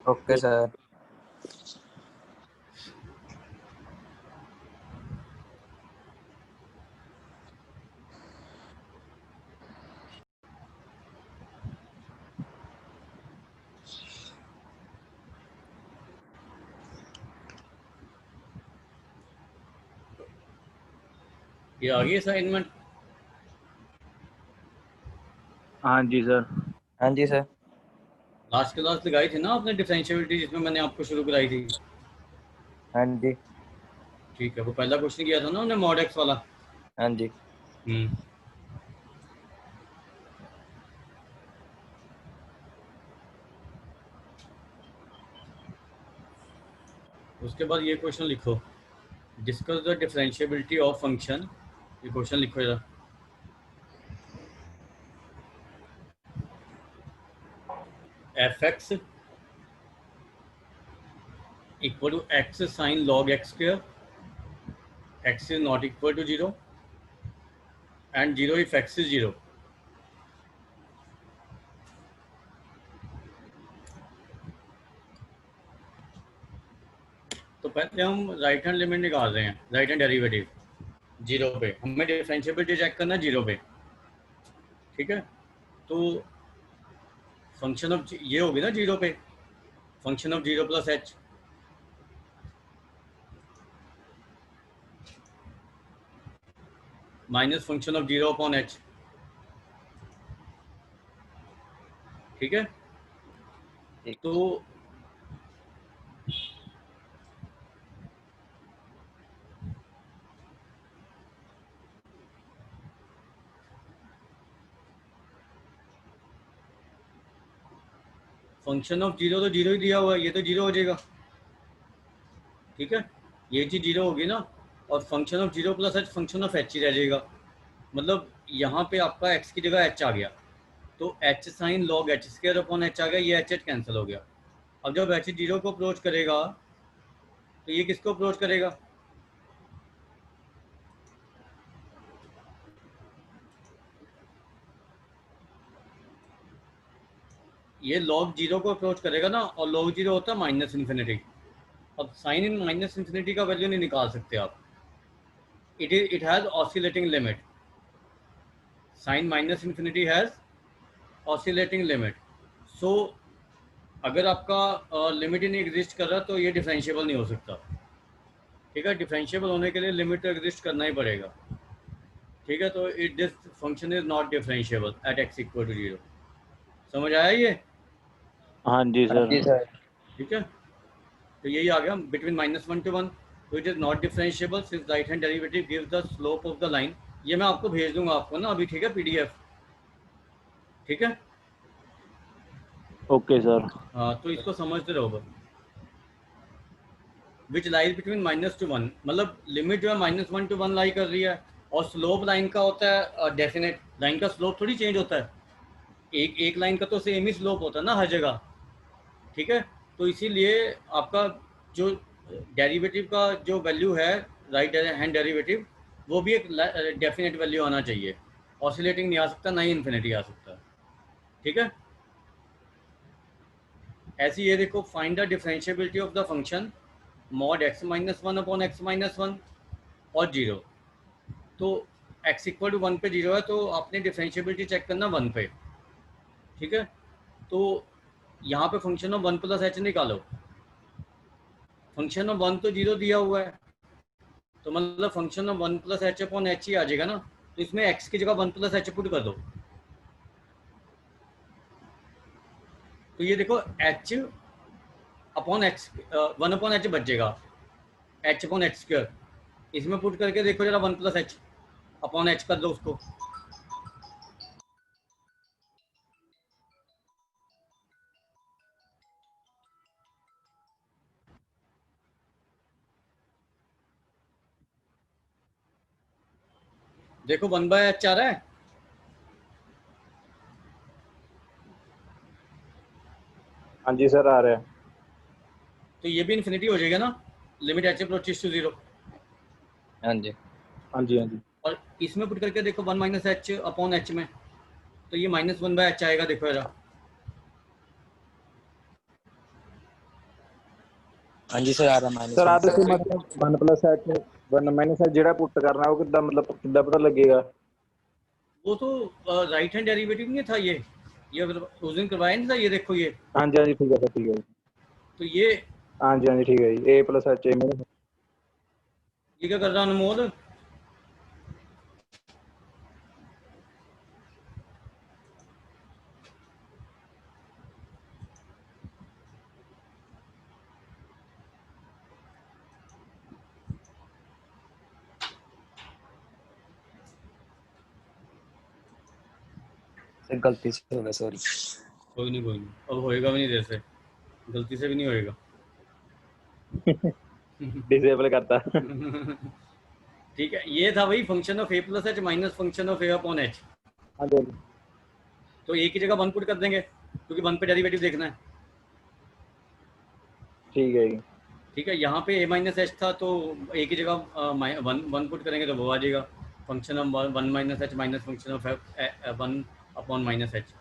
Okay sir. ये आ गई assignment? हाँ जी सर। हाँ जी सर। लास्ट क्लास लगाई थी ना आपने डिफरेंशियबिलिटी, जिसमें मैंने आपको शुरू कराई थी। हाँ जी। ठीक है, वो पहला क्वेश्चन किया था ना हमने, मॉड एक्स वाला। हाँ जी। उसके बाद ये क्वेश्चन लिखो, discuss the differentiability of function. ये क्वेश्चन लिखो जरा। F x equal to x sine log x square, x is not equal to zero and zero if x is zero. तो पहले हम राइट हैंड लिमिट निकाल रहे हैं, राइट हैंड डेरिवेटिव जीरो पे। हमें डिफरेंशियबिलिटी चेक करना जीरो पे। ठीक है, तो फंक्शन ऑफ ये होगी ना जीरो पे, function of zero plus H. Minus function of zero upon H. ठीक है, ठीक। तो फंक्शन ऑफ जीरो तो जीरो ही दिया हुआ है, ये तो जीरो हो जाएगा। ठीक है, ये चीज जीरो होगी ना, और function of zero plus H function of H ही रह जाएगा। मतलब यहाँ पे आपका एक्स की जगह एच आ गया, तो H sine log H square upon H आ गया, ये एच एच कैंसिल हो गया। अब जब एच जीरो को अप्रोच करेगा तो ये किसको अप्रोच करेगा? ये लॉग जीरो को अप्रोच करेगा ना, और लॉग जीरो होता है माइनस इन्फिनिटी। अब साइन इन माइनस इन्फिनिटी का वैल्यू नहीं निकाल सकते आप, it has oscillating limit. Sine minus infinity has oscillating limit. So अगर आपका लिमिट ही नहीं एग्जिस्ट कर रहा तो ये डिफरेंशिएबल नहीं हो सकता। ठीक है, डिफरेंशिएबल होने के लिए लिमिट तो एग्जिस्ट करना ही पड़ेगा। ठीक है, तो it this function is not differentiable at x equal to zero. समझ आया ये? हाँ जी हाँ सर। जी सर। ठीक है, तो यही आ गया between minus one to one. तो it is not differentiable since right hand derivative gives the slope of the line. ये मैं आपको भेज दूंगा आपको ना अभी, ठीक है, पीडीएफ। ठीक है, ओके सर। हाँ, तो इसको समझते रहो बस। Which lies between minus two one, मतलब लिमिट जो है माइनस वन टू वन लाई कर रही है। और स्लोप लाइन का होता है डेफिनेट, लाइन का स्लोप थोड़ी चेंज होता है। एक एक लाइन का तो सेम ही स्लोप होता है ना हर जगह। ठीक है, तो इसीलिए आपका जो डेरिवेटिव का जो वैल्यू है, राइट हैंड डेरिवेटिव, वो भी एक डेफिनेट वैल्यू आना चाहिए। ऑसिलेटिंग नहीं आ सकता, ना ही इन्फिनिटी आ सकता। ठीक है, ऐसे ये देखो, find the differentiability of the function mod x minus one upon x minus one और जीरो। तो एक्स इक्वल टू वन पे जीरो है, तो आपने डिफरेंशियबिलिटी चेक करना वन पे। ठीक है, तो यहाँ पे function of one plus H निकालो। फंक्शन ऑफ वन तो जीरो दिया हुआ है, तो मतलब function of one plus H upon H ही आ जाएगा ना। तो इसमें एक्स की जगह वन प्लस एच पुट कर दो। तो ये देखो, H upon x, one upon H बच जाएगा, एच अपॉन एक्स स्क्वायर। इसमें पुट करके देखो जरा, one plus H upon H कर दो उसको। देखो वन बाय एच आ रहा है। हाँ जी सर, आ रहा है। तो ये भी इन्फिनिटी हो जाएगा ना, limit h approaches to zero. हाँ जी। हाँ जी। हाँ जी। और इसमें पुट करके देखो one minus H upon H में, तो ये माइनस वन बाय एच आएगा, देखो जरा। हाँ जी सर आ रहा माइनस सर वन आते सर। से मतलब 1 + h 1 - h ਜਿਹੜਾ ਪੁੱਟ ਕਰਨਾ ਉਹ ਕਿੱਦਾਂ पता लगेगा? वो तो राइट हैंड डेरिवेटिव नहीं था ये उस दिन करवाया नहीं था, ये देखो ये। हाँ जी ठीक है सर, ठीक है। तो ये हाँ जी ठीक है जी, a + h a ये क्या कर रहा अनमोल? सर गलती से हो गया, सॉरी। कोई नहीं, अब होएगा भी नहीं, जैसे गलती से भी नहीं होएगा। डिसेबल करता। ठीक है, ये था वही function of a + h minus function of a upon h। हाँ जी तो a की जगह 1 पुट कर देंगे क्योंकि 1 पे डेरिवेटिव देखना है। ठीक है जी। ठीक है, यहाँ पे a माइनस h था तो a की जगह 1 पुट करेंगे तो वो आ जाएगा function of 1 - h minus function of 1 upon minus h।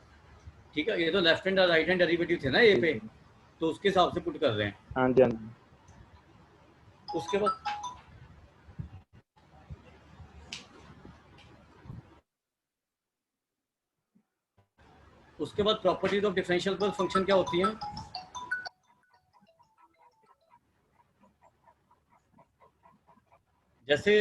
ठीक है, ये तो लेफ्ट हैंड और राइट हैंड डेरिवेटिव थे ना a पे, तो उसके हिसाब से पुट कर रहे हैं। हाँ जी उसके बाद प्रॉपर्टीज ऑफ डिफरेंशियल फंक्शन क्या होती हैं? जैसे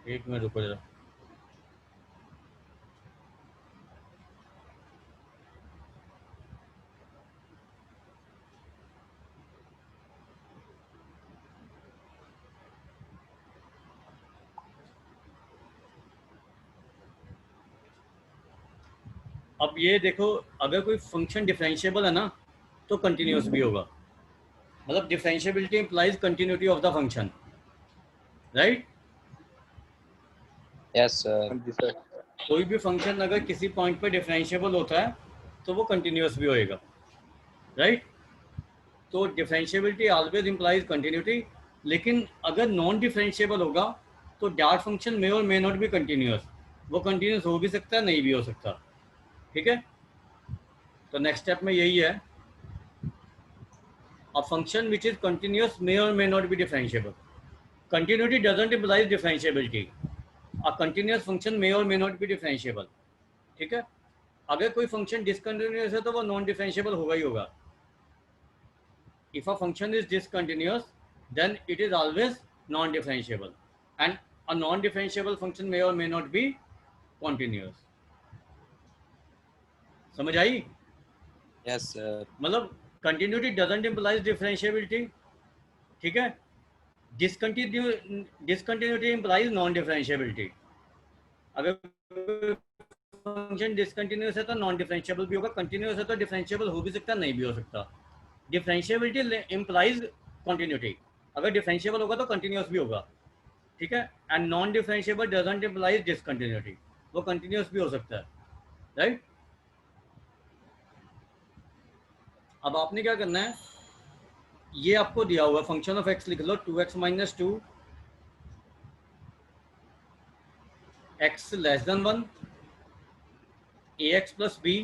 एक मिनट रुको जरा। अब ये देखो, अगर कोई फंक्शन डिफरेंशिएबल है ना तो कंटिन्यूअस भी होगा। मतलब differentiability implies continuity of the function, right? Yes sir. हाँ जी सर। कोई भी फंक्शन अगर किसी पॉइंट पे डिफरेंशिएबल होता है तो वो कंटिन्यूअस भी होएगा, राइट? तो डिफरेंशिएबिलिटी ऑलवेज इंप्लाइज कंटिन्यूटी। लेकिन अगर नॉन डिफरेंशिएबल होगा तो दैट फंक्शन मे और मे नॉट बी कंटिन्यूअस। वो कंटिन्यूअस हो भी सकता है, नहीं भी हो सकता। ठीक है, तो नेक्स्ट स्टेप में यही है, a function which is continuous may or may not be differentiable. Continuity doesn't imply differentiability. A continuous function may or may not be differentiable. ठीक है, अगर कोई फंक्शन डिसकंटिन्यूअस है तो वो नॉन डिफरेंशिएबल होगा ही होगा। If a function is discontinuous, then it is always non-differentiable, and a non-differentiable function may or may not be continuous. समझ आई? Yes sir. मतलब कंटिन्यूटी डजंट इम्प्लाइज डिफरेंशिएबिलिटी। ठीक है, डिसकंटिन्यूटी इम्प्लाइज नॉन डिफरेंशिएबिलिटी। अगर function discontinuous है तो non differentiable भी होगा, कंटिन्यूअस है तो डिफरेंशिएबल हो भी सकता है, नहीं भी हो सकता। Differentiability implies continuity. अगर डिफरेंशिएबल होगा तो कंटिन्यूअस भी होगा। ठीक है, and non differentiable doesn't implies discontinuity. वो कंटिन्यूअस भी हो सकता है, राइट? अब आपने क्या करना है, ये आपको दिया हुआ फंक्शन ऑफ एक्स लिख लो, 2x - 2 x less than 1 ax + b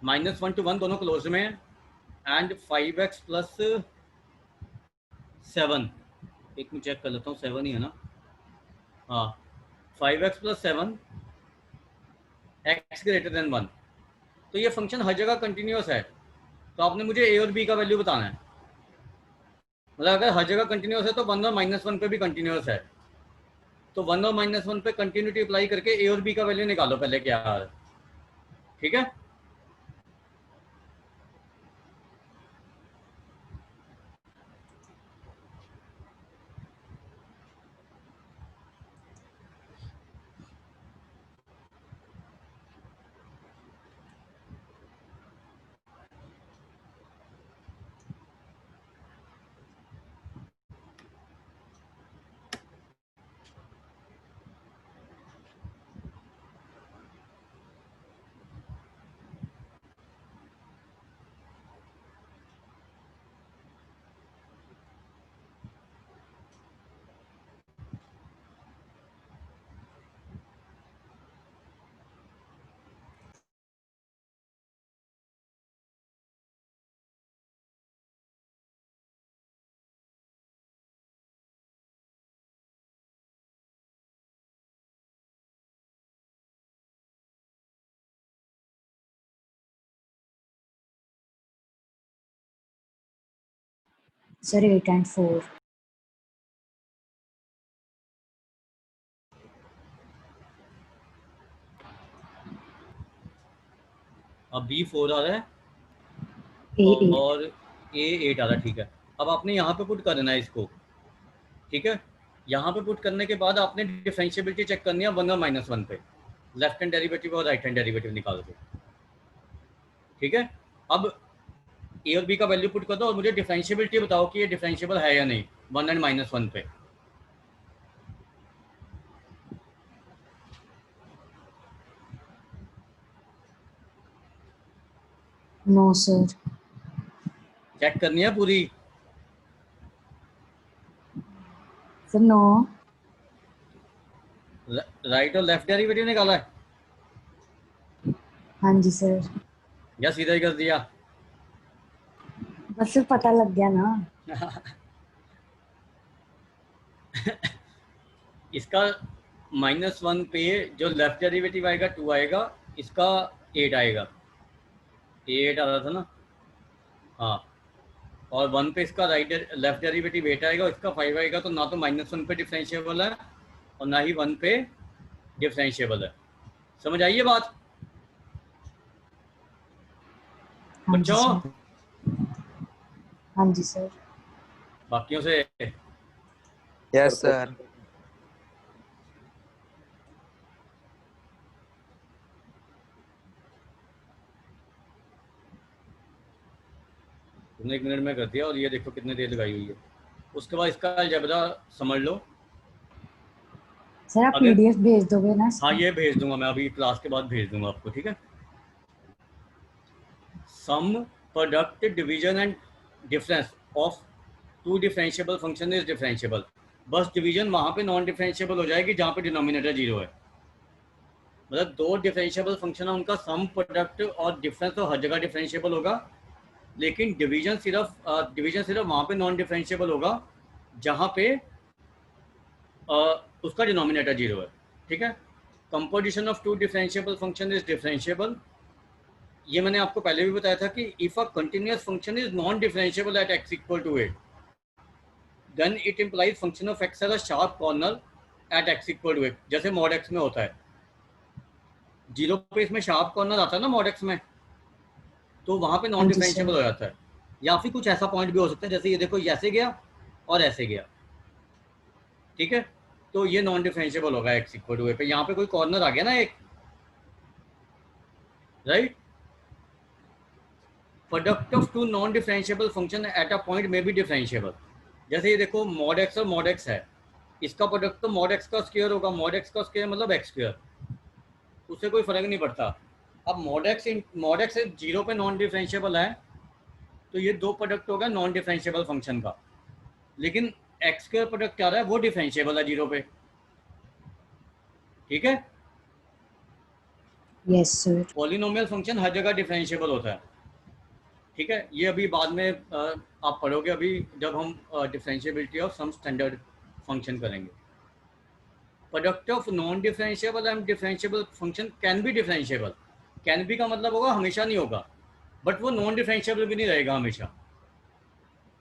-1 to 1 दोनों क्लोज में है, एंड 5x + 7। एक मिनट चेक कर लेता हूँ, 7 ही है ना? हाँ, 5x + 7 x ग्रेटर देन 1। तो ये फंक्शन हर जगह कंटिन्यूअस है, तो आपने मुझे a और b का वैल्यू बताना है। मतलब अगर हर जगह कंटिन्यूअस है तो 1 और -1 पे भी कंटिन्यूअस है, तो 1 और -1 पे कंटिन्यूटी अप्लाई करके a और b का वैल्यू निकालो पहले क्या है। ठीक है, सर 8 and 4. अब B4 आ रहा है A8. और A8 आ रहा है, ठीक है। अब आपने यहाँ पे पुट करना है इसको, ठीक है। यहाँ पे पुट करने के बाद आपने डिफरेंशिएबिलिटी चेक करनी है 1 और -1 पे, लेफ्ट हैंड डेरिवेटिव और राइट हैंड डेरिवेटिव निकाल के, ठीक है। अब ए और बी का वैल्यू पुट कर दो और मुझे डिफरेंशिएबिलिटी बताओ कि ये डिफरेंशिएबल है या नहीं 1 एंड -1 पे। No sir. चेक करनी है पूरी। Sir no. राइट और लेफ्ट डेरिवेटिव निकाला है हाँ जी सर, या सीधा ही कर दिया? बस सिर्फ पता लग गया ना। इसका -1 पे जो लेफ्ट डेरिवेटिव आएगा 2 आएगा, इसका 8 आएगा, 8 आ रहा था ना, हाँ। और 1 पे इसका लेफ्ट डेरिवेटिव 8 आएगा, इसका 5 आएगा। तो ना तो -1 पे डिफरेंशिएबल है और ना ही 1 पे डिफरेंशिएबल है। समझ आई ये बात हाँ जी बच्चों? सर, हाँ जी सर। बाकियों से यस सर। तुमने 1 मिनट में कर दिया और ये देखो कितनी देर लगाई हुई है। उसके बाद इसका अलजेब्रा समझ लो। सर आप अगर- PDF भेज दोगे ना इसका? हाँ, ये भेज दूंगा मैं, अभी क्लास के बाद भेज दूंगा आपको, ठीक है। Sum, product, division and difference of 2 differentiable function is differentiable. बस डिवीजन वहाँ पे नॉन डिफरेंशिएबल हो जाएगी जहाँ पे डिनोमिनेटर 0 है। मतलब 2 डिफरेंशिएबल फंक्शन है, उनका सम, प्रोडक्ट और डिफरेंस तो हर जगह डिफरेंशिएबल होगा, लेकिन डिवीजन सिर्फ वहाँ पे नॉन डिफरेंशिएबल होगा जहाँ पे उसका डिनोमिनेटर 0 है, ठीक है। Composition of 2 differentiable function is differentiable. ये मैंने आपको पहले भी बताया था कि if a continuous function is non differentiable at x equal to 8 then it implies function of x has a sharp corner at x equal to 8, जैसे mod x में होता है। 0 पे इसमें शार्प कॉर्नर आता है ना मॉड x में, तो वहाँ पे नॉन हाँ जी, डिफरेंशिएबल सर। हो जाता है। या फिर कुछ ऐसा पॉइंट भी हो सकता है, जैसे ये देखो, ये ऐसे गया और ऐसे गया, ठीक है। तो ये नॉन डिफरेंशिएबल होगा x इक्वल टू 8 पे। यहाँ पे कोई कॉर्नर आ गया ना एक, right. Product of 2 non differentiable function at a point में बी डिफरेंशिएबल। जैसे ये देखो मॉड x और मॉड x है, इसका प्रोडक्ट तो मॉड x का स्क्वायर होगा। मॉड x का स्क्वायर मतलब x स्क्वायर, उससे कोई फर्क नहीं पड़ता। अब मॉड x 0 पे नॉन डिफरेंशिएबल है, तो ये 2 प्रोडक्ट होगा नॉन डिफरेंशिएबल फंक्शन का, लेकिन x स्क्वायर प्रोडक्ट क्या रहा है, वो डिफरेंशिएबल है 0 पे, ठीक है। Yes sir. पॉलिनोमियल फंक्शन हर जगह डिफरेंशिएबल होता है, ठीक है। ये अभी बाद में आप पढ़ोगे, अभी जब हम differentiability of some standard function करेंगे। Product of non differentiable and differentiable function can be differentiable. Can be का मतलब होगा हमेशा नहीं होगा, बट वो नॉन डिफरेंशिएबल भी नहीं रहेगा हमेशा,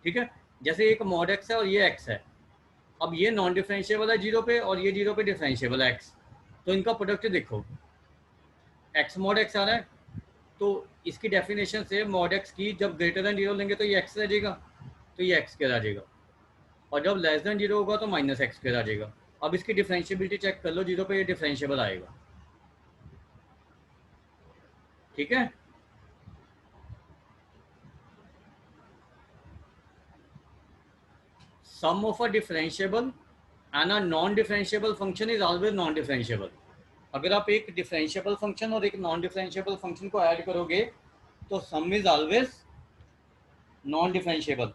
ठीक है। जैसे एक मॉड x है और ये x है, अब ये नॉन डिफरेंशिएबल है 0 पे और ये 0 पे डिफरेंशिएबल है x, तो इनका प्रोडक्ट देखो, x मॉड x आ रहा है, तो इसकी डेफिनेशन से मॉड x की जब ग्रेटर देन 0 लेंगे तो ये x रह जाएगा, तो ये x स्क्वायर आ जाएगा, और जब लेस देन 0 होगा तो -x स्क्वायर आ जाएगा। अब इसकी डिफरेंशिएबिलिटी चेक कर लो, 0 पे ये डिफरेंशिएबल आएगा, ठीक है। Sum of a differentiable and a non differentiable function is always non differentiable. अगर आप एक डिफरेंशिएबल फंक्शन और एक नॉन डिफरेंशिएबल फंक्शन को ऐड करोगे तो sum is always non differentiable,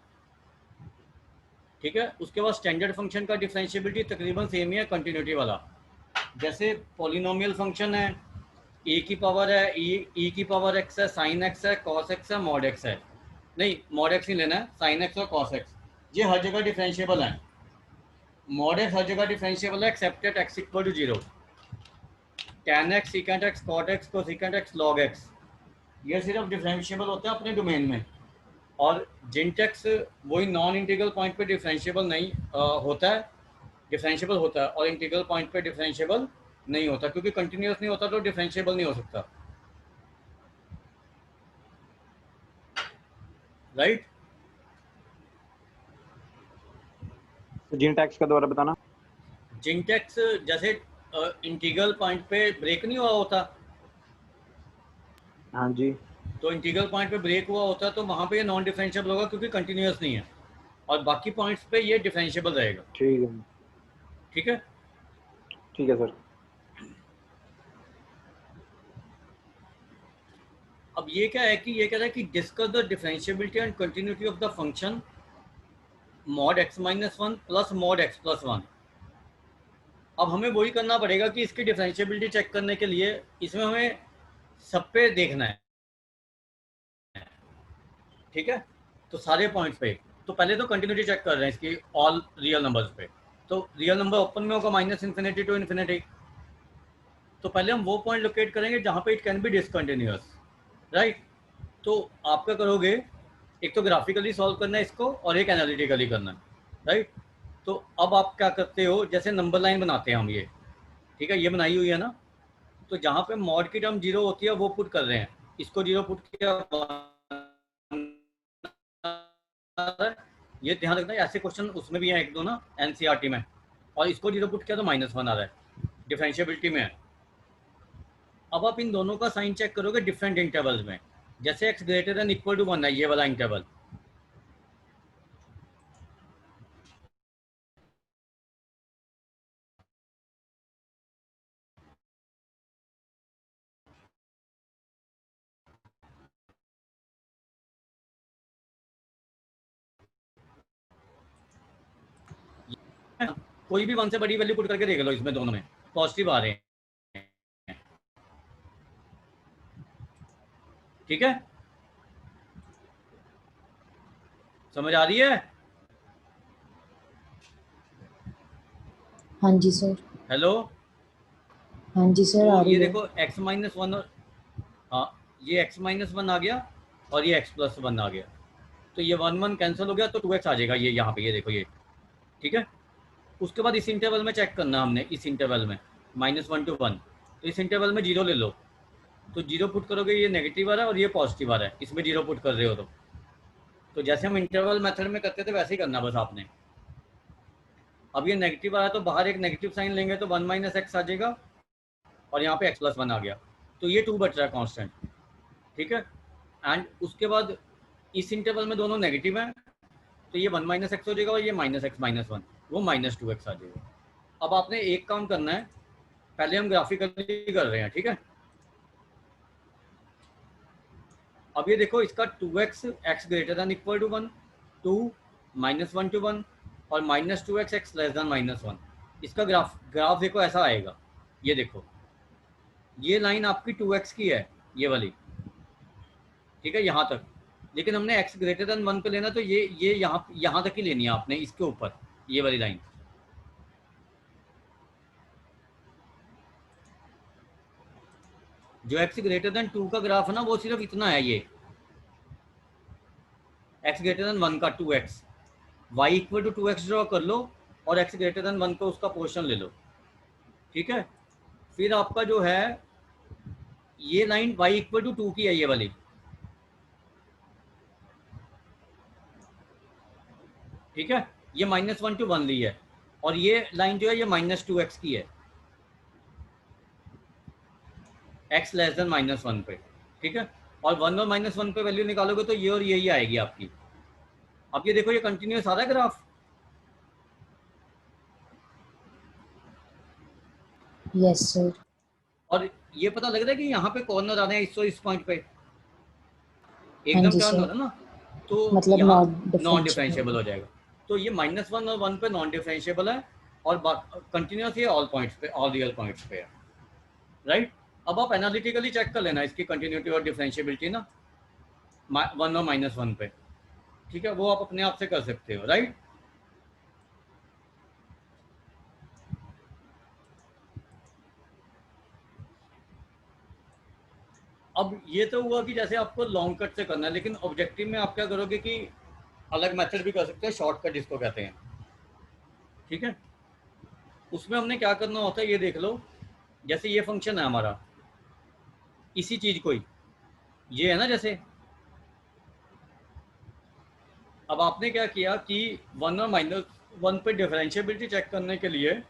ठीक है। उसके बाद स्टैंडर्ड फंक्शन का डिफरेंशिएबिलिटी तकरीबन सेम ही है, कंटिन्यूटी वाला। जैसे पॉलिनोमियल फंक्शन है, ए की पावर है, ई की पावर x है, साइन x है, कॉस x है, मॉड x है। नहीं, मॉड x नहीं लेना है, साइन x और कॉस x, ये हर जगह डिफरेंशिएबल है। मॉड x हर जगह डिफरेंशिएबल है except at x equal to 0। tan x, secant x, cot x, cosecant x, log x, ये सिर्फ डिफरेंशिएबल होता है अपने डोमेन में। और जिनटेक्स वही नॉन इंटीग्रल पॉइंट पे डिफरेंशिएबल नहीं होता है, डिफरेंशिएबल होता है, और इंटीग्रल पॉइंट पे डिफरेंशिएबल नहीं होता, क्योंकि कंटिन्यूस नहीं होता तो डिफरेंशिएबल नहीं हो सकता, राइट। जिन टैक्स का दोबारा बताना। जिनटेक्स जैसे इंटीग्रल पॉइंट पे ब्रेक नहीं हुआ होता, हाँ जी। तो इंटीग्रल पॉइंट पे ब्रेक हुआ होता तो वहां पे ये नॉन डिफरेंशिएबल होगा क्योंकि कंटिन्यूस नहीं है, और बाकी पॉइंट्स पे ये डिफरेंशिएबल रहेगा। ठीक है। ठीक है। ठीक है सर। अब ये क्या है कि ये कह रहा है कि discuss the differentiability and continuity of the function mod x minus one plus mod x plus one. अब हमें वही करना पड़ेगा कि इसकी डिफरेंशिएबिलिटी चेक करने के लिए इसमें हमें सब पे देखना है, ठीक है। तो सारे पॉइंट्स पे, तो पहले तो कंटिन्यूटी चेक कर रहे हैं इसकी ऑल रियल नंबर्स पे। तो रियल नंबर ओपन में होगा माइनस इन्फिनिटी टू इन्फिनिटी, तो पहले हम वो पॉइंट लोकेट करेंगे जहाँ पे it can be discontinuous, right. तो आप क्या करोगे, एक तो ग्राफिकली सॉल्व करना है इसको और एक एनालिटिकली करना है, राइट। तो अब आप क्या करते हो, जैसे नंबर लाइन बनाते हैं हम ये, ठीक है, ये बनाई हुई है ना, तो जहाँ पे मॉड की टर्म जीरो होती है वो पुट कर रहे हैं, इसको जीरो पुट किया, ये ध्यान रखना है, ऐसे क्वेश्चन उसमें भी है एक दो ना एनसीईआरटी में, और इसको जीरो पुट किया तो माइनस वन आ रहा है, डिफरेंशिएबिलिटी में है। अब आप इन दोनों का साइन चेक करोगे डिफरेंट इंटरवल्स में, जैसे x greater than equal to one है ये वाला इंटरवल, कोई भी वन से बड़ी वैल्यू पुट करके देख लो, इसमें दोनों में पॉजिटिव आ रहे हैं, ठीक है, समझ आ रही है। हाँ जी सर। हेलो। हाँ जी सर, तो आ ये रही है। देखो x माइनस वन, और हाँ, ये x माइनस वन आ गया और ये x प्लस वन आ गया, तो ये वन वन कैंसिल हो गया तो 2x आ जाएगा ये यहाँ पे, ये देखो ये, ठीक है। उसके बाद इस इंटरवल में चेक करना हमने, इस इंटरवल में माइनस वन टू वन, तो इस इंटरवल में जीरो ले लो, तो जीरो पुट करोगे ये नेगेटिव आ रहा है और ये पॉजिटिव आ रहा है, इसमें जीरो पुट कर रहे हो तो जैसे हम इंटरवल मेथड में करते थे वैसे ही करना बस आपने। अब ये नेगेटिव आ रहा है तो बाहर एक नेगेटिव साइन लेंगे तो वन माइनस एक्स आ जाएगा, और यहाँ पे एक्स प्लस वन आ गया, तो ये टू बच रहा है कॉन्स्टेंट, ठीक है। एंड उसके बाद इस इंटरवल में दोनों नेगेटिव हैं, तो ये वन माइनस एक्स हो जाएगा और ये माइनस एक्स माइनस वन, वो माइनस टू एक्स आ जाएगा। अब आपने एक काम करना है, पहले हम ग्राफिकली कर रहे हैं, ठीक है। अब ये देखो इसका two x x greater than equal to one, two minus one to one, और minus two x x less than minus one, इसका ग्राफ ग्राफ देखो ऐसा आएगा, ये देखो ये लाइन आपकी टू एक्स की है ये वाली, ठीक है, यहाँ तक, लेकिन हमने x ग्रेटर देन वन पे लेना, तो ये यहाँ तक ही लेनी है आपने, इसके ऊपर ये वाली लाइन, जो x ग्रेटर देन टू का ग्राफ है ना वो सिर्फ इतना है, ये x ग्रेटर देन वन का two x, y equal to two x draw कर लो और x ग्रेटर देन वन का उसका पोर्शन ले लो, ठीक है। फिर आपका जो है ये line y equal to two की है ये वाली, ठीक है, ये माइनस वन टू वन ली है, और ये लाइन जो है ये माइनस टू एक्स की है, x less than minus one पे, ठीक है। और वन और माइनस वन पे वैल्यू निकालोगे तो ये और यही आएगी आपकी। अब ये देखो ये कंटिन्यूस आ रहा है ग्राफ, यस सर। और ये पता लग रहा है कि यहाँ पे कॉर्नर आ रहे हैं इस पॉइंट पे हाँ एकदम जी टर्न हो सर, रहा है ना, तो मतलब यहाँ नॉट नॉन डिफरेंशिएबल डिफरेंशिएबल। हो जाएगा। तो ये माइनस वन और वन पे नॉन डिफरेंशिएबल है, और कंटिन्यूस ये ऑल पॉइंट्स पे, ऑल रियल पॉइंट्स पे है, राइट। अब आप एनालिटिकली चेक कर लेना इसकी कंटिन्यूटी और डिफरेंशिएबिलिटी ना, वन और माइनस वन पे, ठीक है, वो आप अपने आप से कर सकते हो, राइट। अब ये तो हुआ कि जैसे आपको लॉन्ग कट से करना है, लेकिन ऑब्जेक्टिव में आप क्या करोगे कि अलग मेथड भी कर सकते हैं, शॉर्टकट जिसको कहते हैं, ठीक है। उसमें हमने क्या करना होता है ये देख लो। जैसे ये फंक्शन है हमारा, इसी चीज को ही, ये है ना, जैसे अब आपने क्या किया कि 1 और -1 पे डिफरेंशिएबिलिटी चेक करने के लिए,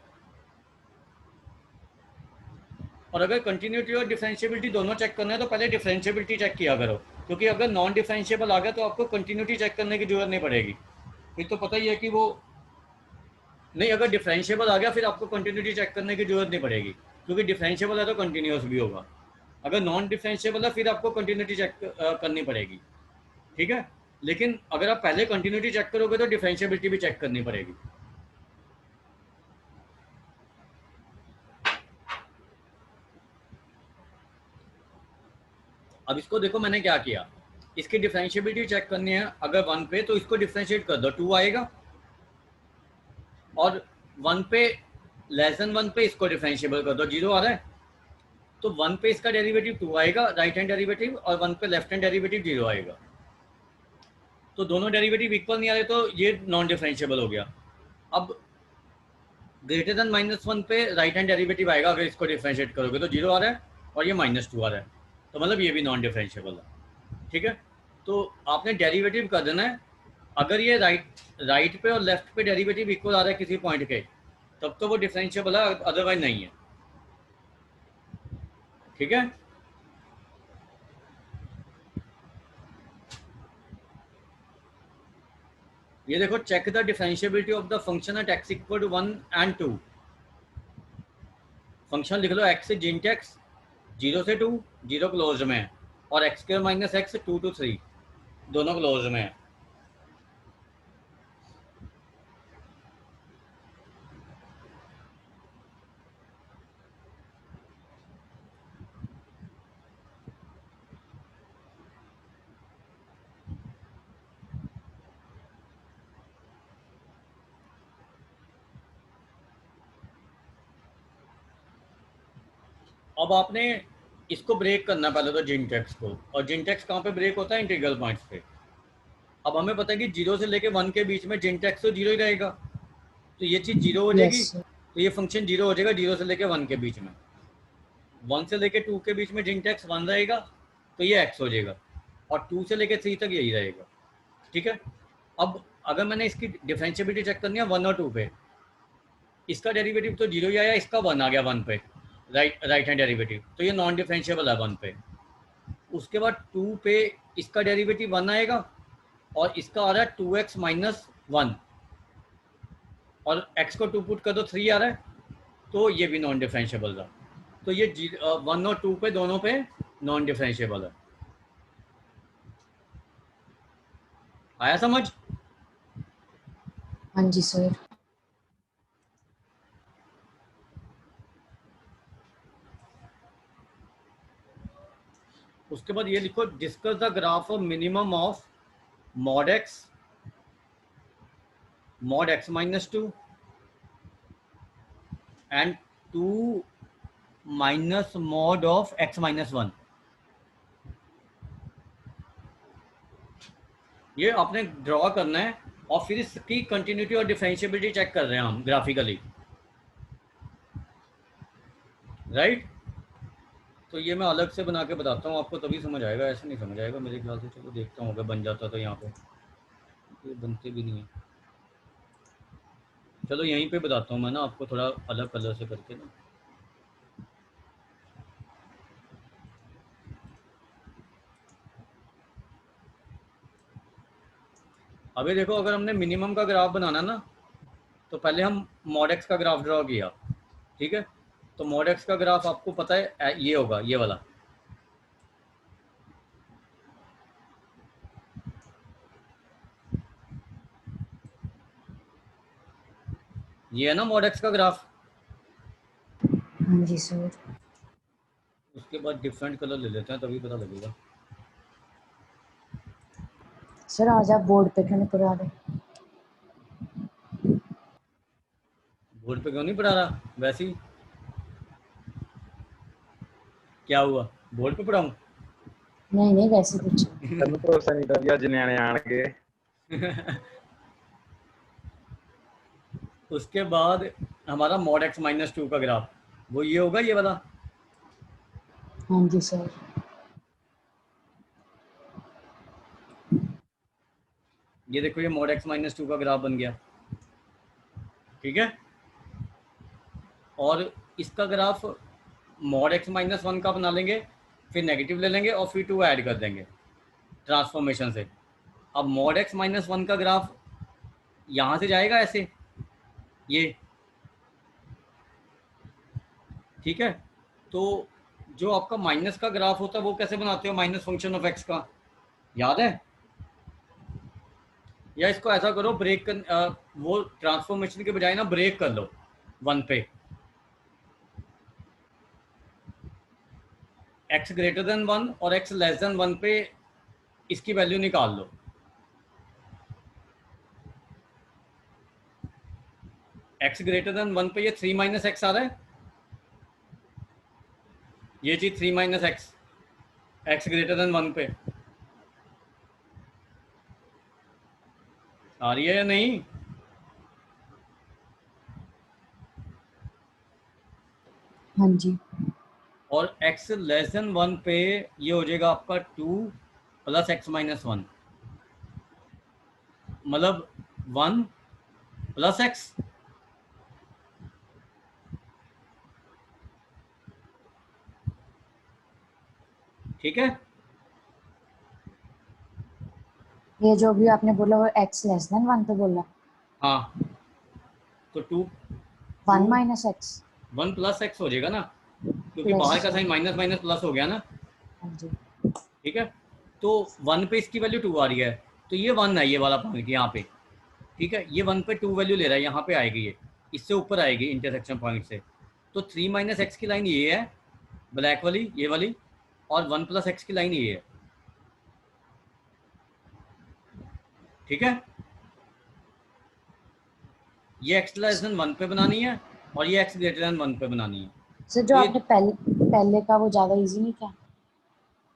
और अगर कंटिन्यूटी और डिफरेंशिएबिलिटी दोनों चेक करना है तो पहले डिफरेंशिएबिलिटी चेक किया करो, क्योंकि अगर नॉन डिफरेंशिएबल आ गया तो आपको कंटिन्यूटी चेक करने की जरूरत नहीं पड़ेगी। फिर तो पता ही है कि वो नहीं, अगर डिफरेंशिएबल आ गया फिर आपको कंटिन्यूटी चेक करने की जरूरत नहीं पड़ेगी, क्योंकि डिफरेंशिएबल है तो कंटिन्यूस भी होगा। अगर नॉन डिफरेंशिएबल है फिर आपको कंटिन्यूटी चेक करनी पड़ेगी, ठीक है। लेकिन अगर आप पहले कंटिन्यूटी चेक करोगे तो डिफरेंशिएबिलिटी भी चेक करनी पड़ेगी। अब इसको देखो मैंने क्या किया, इसकी डिफरेंशिएबिलिटी चेक करनी है अगर 1 पे, तो इसको डिफरेंशिएट कर दो, 2 आएगा, और 1 पे <1 पे इसको डिफरेंशिएबल कर दो, 0 आ रहा है, तो 1 पे इसका डेरिवेटिव 2 आएगा राइट हैंड डेरिवेटिव, और 1 पे लेफ्ट हैंड डेरिवेटिव 0 आएगा। तो दोनों डेरिवेटिव इक्वल नहीं आ रहे तो ये नॉन डिफरेंशिएबल हो गया। अब (-1 पे राइट हैंड डेरिवेटिव आएगा, अगर इसको डिफरेंशिएट करोगे तो 0 आ रहा है, और ये -2 आ रहा है, तो मतलब ये भी नॉन डिफरेंशिएबल है, ठीक है। तो आपने डेरिवेटिव कर देना है, अगर ये राइट पे और लेफ्ट पे डेरिवेटिव इक्वल आ रहा है किसी पॉइंट के, तब तो वो डिफरेंशिएबल है, अदरवाइज नहीं है, ठीक है। ये देखो, check the differentiability of the function at x = 1 and 2। फंक्शन लिख लो, x से जिंट x 0 से 2, 0 क्लोज में है, और x² - x 2 to 3 दोनों क्लोज में है। अब आपने इसको ब्रेक करना पहले तो जिंट x को, और जिंट x कहाँ पे ब्रेक होता है? इंटीग्रल पॉइंट्स पे। अब हमें पता है कि 0 से लेके 1 के बीच में जिंट x तो 0 ही रहेगा, तो ये चीज़ 0 हो जाएगी, Yes, sir. तो ये फंक्शन 0 हो जाएगा 0 से लेके 1 के बीच में। 1 से लेके 2 के बीच में जिंट x 1 रहेगा, तो ये x हो जाएगा, और 2 से लेके 3 तक यही रहेगा, ठीक है। अब अगर मैंने इसकी डिफरेंशिएबिलिटी चेक करनी है 1 और 2 पे, इसका डेरिवेटिव तो 0 ही आया, इसका 1 आ गया 1 पे, राइट हैंड डेरिवेटिव, तो ये नॉन डिफरेंशिएबल है 1 पे। उसके बाद 2 पे इसका डेरिवेटिव 1 आएगा, और इसका आ रहा है 2x - 1, और x को 2 पुट कर दो 3 आ रहा है, तो ये भी नॉन डिफरेंशिएबल था। तो ये 1 और 2 पे दोनों पे नॉन डिफरेंशिएबल है। आया समझ? हाँ जी सर। उसके बाद ये लिखो, discuss the graph of minimum of mod x - 2 and 2 minus mod of x - 1। ये आपने ड्रॉ करना है, और फिर इसकी कंटिन्यूटी और डिफरेंशिएबिलिटी चेक कर रहे हैं हम ग्राफिकली, राइट। तो ये मैं अलग से बना के बताता हूँ आपको, तभी समझ आएगा, ऐसे नहीं समझ आएगा मेरे ख्याल से। चलो देखता हूँ अगर बन जाता तो यहाँ पे, ये बनते भी नहीं है। चलो यहीं पे बताता हूँ मैं ना आपको, थोड़ा अलग कलर से करके ना। अभी देखो, अगर हमने मिनिमम का ग्राफ बनाना ना, तो पहले हम mod x का ग्राफ ड्रॉ किया, ठीक है। तो mod x का ग्राफ आपको पता है ये होगा, ये वाला, ये है ना mod x का ग्राफ। हाँ जी सर। उसके बाद डिफरेंट कलर ले लेते हैं, तभी पता लगेगा। सर आज आप बोर्ड पे क्यों नहीं पढ़ा रहे? बोर्ड पे क्यों नहीं पढ़ा रहा? वैसे ही। क्या हुआ, बोर्ड पे पढ़ाऊँ? नहीं नहीं वैसे कुछ ਤੈਨੂੰ ਭਰੋਸਾ ਨਹੀਂ ਤਾਂ ਵੀ ਅੱਜ ਨਿਆਣੇ ਆਣਗੇ। उसके बाद हमारा mod x माइनस 2 का ग्राफ, वो ये होगा, ये वाला। हाँ जी सर। ये देखो, ये mod x माइनस 2 का ग्राफ बन गया, ठीक है। और इसका ग्राफ mod x माइनस 1 का बना लेंगे, फिर नेगेटिव ले लेंगे और फिर 2 ऐड कर देंगे ट्रांसफॉर्मेशन से। अब mod x माइनस 1 का ग्राफ यहाँ से जाएगा ऐसे, ये, ठीक है। तो जो आपका माइनस का ग्राफ होता है वो कैसे बनाते हो, माइनस फंक्शन ऑफ x का, याद है? या इसको ऐसा करो, ब्रेक कर, वो ट्रांसफॉर्मेशन के बजाय ना ब्रेक कर लो 1 पे, x ग्रेटर देन 1 और x लेस देन 1 पे इसकी वैल्यू निकाल लो। x ग्रेटर देन 1 पे ये 3 माइनस एक्स आ रहा है, ये चीज 3 minus x, x greater then 1 पे आ रही है या नहीं? हाँ जी। और x लेस देन 1 पे ये हो जाएगा आपका 2 प्लस एक्स माइनस 1, मतलब 1 प्लस एक्स, ठीक है। ये जो भी आपने बोला वो x लेस देन 1 पे बोला। हाँ, तो 2 1 माइनस एक्स 1 प्लस एक्स हो जाएगा ना, क्योंकि बाहर का साइन माइनस माइनस प्लस हो गया ना, हाँ जी। ठीक है। तो 1 पे इसकी वैल्यू 2 आ रही है, तो ये 1 है, ये वाला पॉइंट यहाँ पे, ठीक है। ये 1 पे 2 वैल्यू ले रहा है, यहाँ पे आएगी, ये इससे ऊपर आएगी इंटरसेक्शन पॉइंट से। तो 3 माइनस एक्स की लाइन ये है, ब्लैक वाली, ये वाली, और 1 प्लस एक्स की लाइन ये है, ठीक है। ये x लेस देन 1 पे बनानी है और ये x ग्रेटर देन 1 पे बनानी है। सर जो ये आपने पहले का वो ज्यादा इजी नहीं क्या?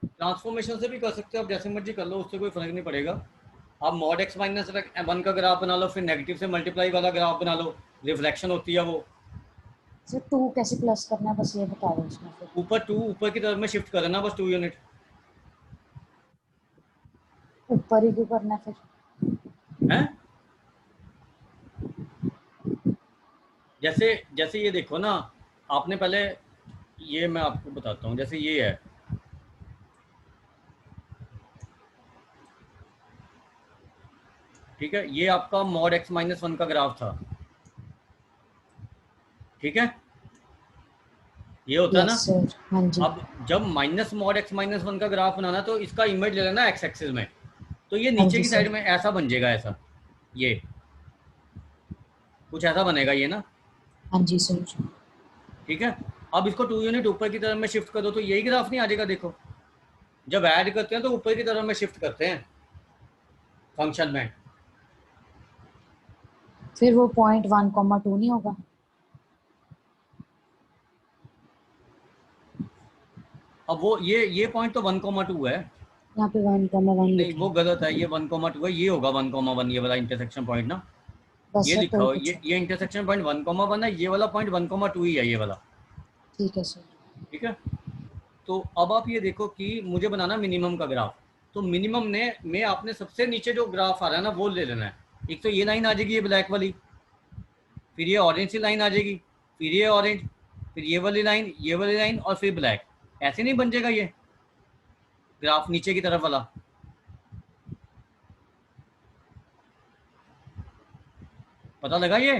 ट्रांसफॉर्मेशन से भी कर सकते हो आप, जैसे मर्जी कर लो, उससे कोई फर्क नहीं पड़ेगा। आप mod x माइनस 1 का ग्राफ बना लो, फिर नेगेटिव से मल्टीप्लाई वाला ग्राफ बना लो, रिफ्लेक्शन होती है वो। सर 2 कैसे प्लस करना है बस ये बता दो इसमें फिर। ऊपर 2 ऊपर की तरफ में शिफ्ट करना, बस 2 यूनिट। ऊपर ही क्यों करना है फिर? हैं? जैसे जैसे ये देखो ना, आपने पहले, ये मैं आपको बताता हूँ, जैसे ये है, ठीक है, ये आपका mod x माइनस 1 का ग्राफ था, ठीक है, ये होता है ना। सर हाँ जी। अब जब माइनस mod x माइनस 1 का ग्राफ बनाना, तो इसका इमेज ले लेना x एक्सिस में, तो ये हाँ नीचे जी की सर। साइड में ऐसा बन जाएगा, ऐसा, ये कुछ ऐसा बनेगा ये ना, हाँ जी सर। ठीक है। अब इसको 2 यूनिट ऊपर की तरफ में शिफ्ट कर दो, तो यही ग्राफ नहीं आ जाएगा। देखो, जब ऐड करते हैं तो ऊपर की तरफ में शिफ्ट करते हैं फंक्शन में, फिर वो 0.1,2 नहीं होगा? अब वो ये पॉइंट तो 1,2 है, यहाँ पे 1,1 नहीं वो गलत है, ये 1,2 है, ये होगा 1,1, ये वाला इंटरसेक्शन पॉइंट ना, बस ये सर लिखा कोई हो, कुछ ये इंटरसेक्शन पॉइंट 1,1 है, ये वाला पॉइंट 1,2 ही है, ये वाला, ठीक है सर। ठीक है। तो अब आप ये देखो कि मुझे बनाना मिनिमम का ग्राफ, तो मिनिमम में आपने सबसे नीचे जो ग्राफ आ रहा है ना वो ले लेना है। एक तो ये लाइन आ जाएगी, ये ब्लैक वाली, फिर ये ऑरेंज सी लाइन आ जाएगी, फिर ये ऑरेंज, फिर ये वाली लाइन, ये वाली लाइन, और फिर ब्लैक। ऐसे नहीं बन जाएगा ये ग्राफ नीचे की तरफ वाला। पता लगा ये?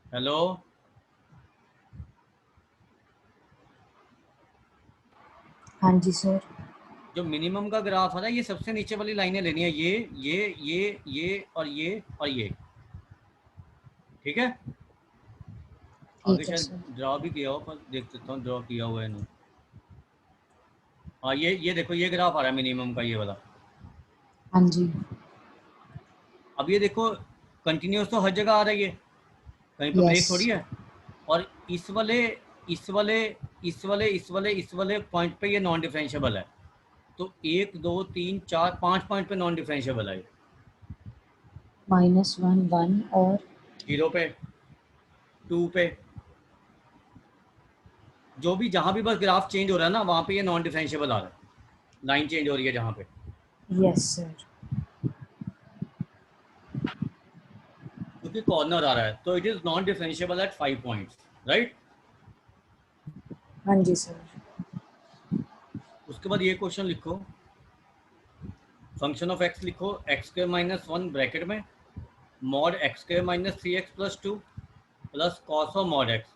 हेलो, हाँ जी सर। जो मिनिमम का ग्राफ है ना, ये सबसे नीचे वाली लाइनें लेनी है, ये और ये, ठीक है। आगे ठीक है शायद सर। ड्रॉ भी किया हो, पर देख सकता हूँ ड्रॉ किया हुआ है नहीं। हाँ, ये देखो, ये ग्राफ आ रहा है मिनिमम का, ये वाला। हाँ जी। अब ये देखो, कंटिन्यूस तो हर जगह आ रही है, कहीं पर ब्रेक Yes. थोड़ी है। और इस वाले पॉइंट पे ये नॉन डिफरेंशिएबल है। तो 1 2 3 4 5 पॉइंट पे नॉन डिफरेंशिएबल है। -1 1 और 0 पे, 2 पे, जो भी जहाँ भी बस ग्राफ चेंज हो रहा है ना, वहाँ पे ये नॉन डिफरेंशिएबल आ रहा है, लाइन चेंज हो रही है जहाँ पे। yes sir. क्योंकि कॉर्नर आ रहा है, तो it is non differentiable eight 5 points, right. हाँ जी सर. उसके बाद ये क्वेश्चन लिखो, फंक्शन ऑफ एक्स लिखो, एक्स स्क्वायर माइनस 1 ब्रैकेट में mod x square minus 3x plus 2 plus cos of mod x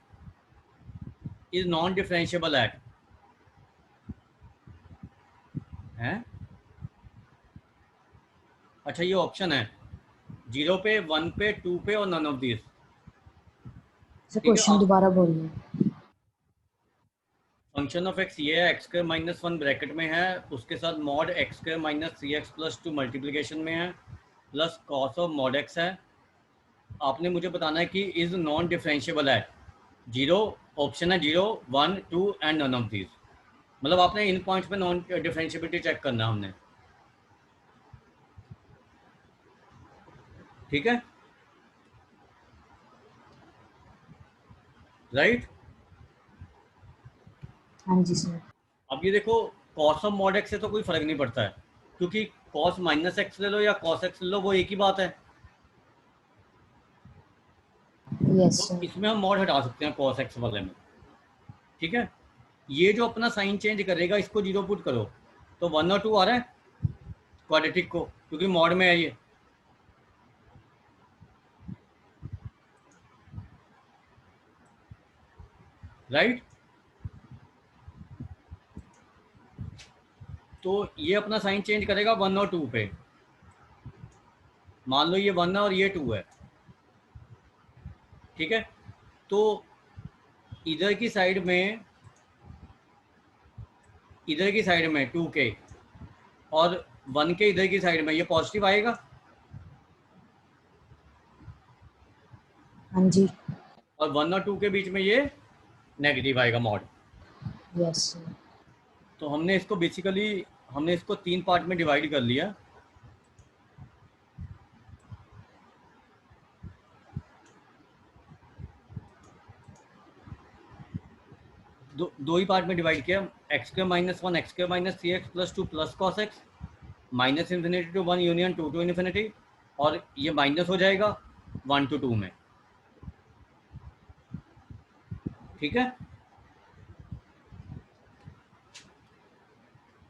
is non differentiable eight है। अच्छा, ये ऑप्शन है 0 पे, 1 पे, 2 पे और नन ऑफ दिस। सर ठीक है, क्वेश्चन अब दोबारा बोलिए. फंक्शन ऑफ एक्स ये है, एक्स स्क्वायर माइनस 1 ब्रैकेट में है, उसके साथ mod x square minus 3x plus 2 multiplication में है, plus cos of mod x है। आपने मुझे बताना है कि इज नॉन डिफरेंशिएबल है 0, ऑप्शन है 0 1 2 एंड नन ऑफ दिस। मतलब आपने इन पॉइंट्स पे नॉन डिफरेंशिएबिलिटी चेक करना है हमने। ठीक है, राइट। हाँ जी सर. अब ये देखो, कॉस ऑफ मॉड एक्स से तो कोई फर्क नहीं पड़ता है, क्योंकि कॉस माइनस एक्स ले लो या कॉस एक्स ले लो, वो एक ही बात है। yes तो sir. इसमें हम मॉड हटा सकते हैं कॉस एक्स वाले में। ठीक है, ये जो अपना साइन चेंज करेगा, इसको 0 पुट करो तो 1 और 2 आ रहा है क्वाड्रेटिक को, क्योंकि मॉड में है ये। राइट, तो ये अपना साइन चेंज करेगा 1 और 2 पे। मान लो ये 1 है और ये 2 है। ठीक है, तो इधर की साइड में 2 के और 1 के इधर की साइड में ये पॉजिटिव आएगा, हाँ जी. और 1 और 2 के बीच में ये नेगेटिव आएगा मॉड। yes sir. तो हमने इसको बेसिकली 3 पार्ट में डिवाइड कर लिया। दो ही पार्ट में डिवाइड किया, x square minus 1 x square minus 3x plus 2 plus cos x minus infinity to 1 union 2 to infinity, और ये माइनस हो जाएगा 1 to 2 में। ठीक है,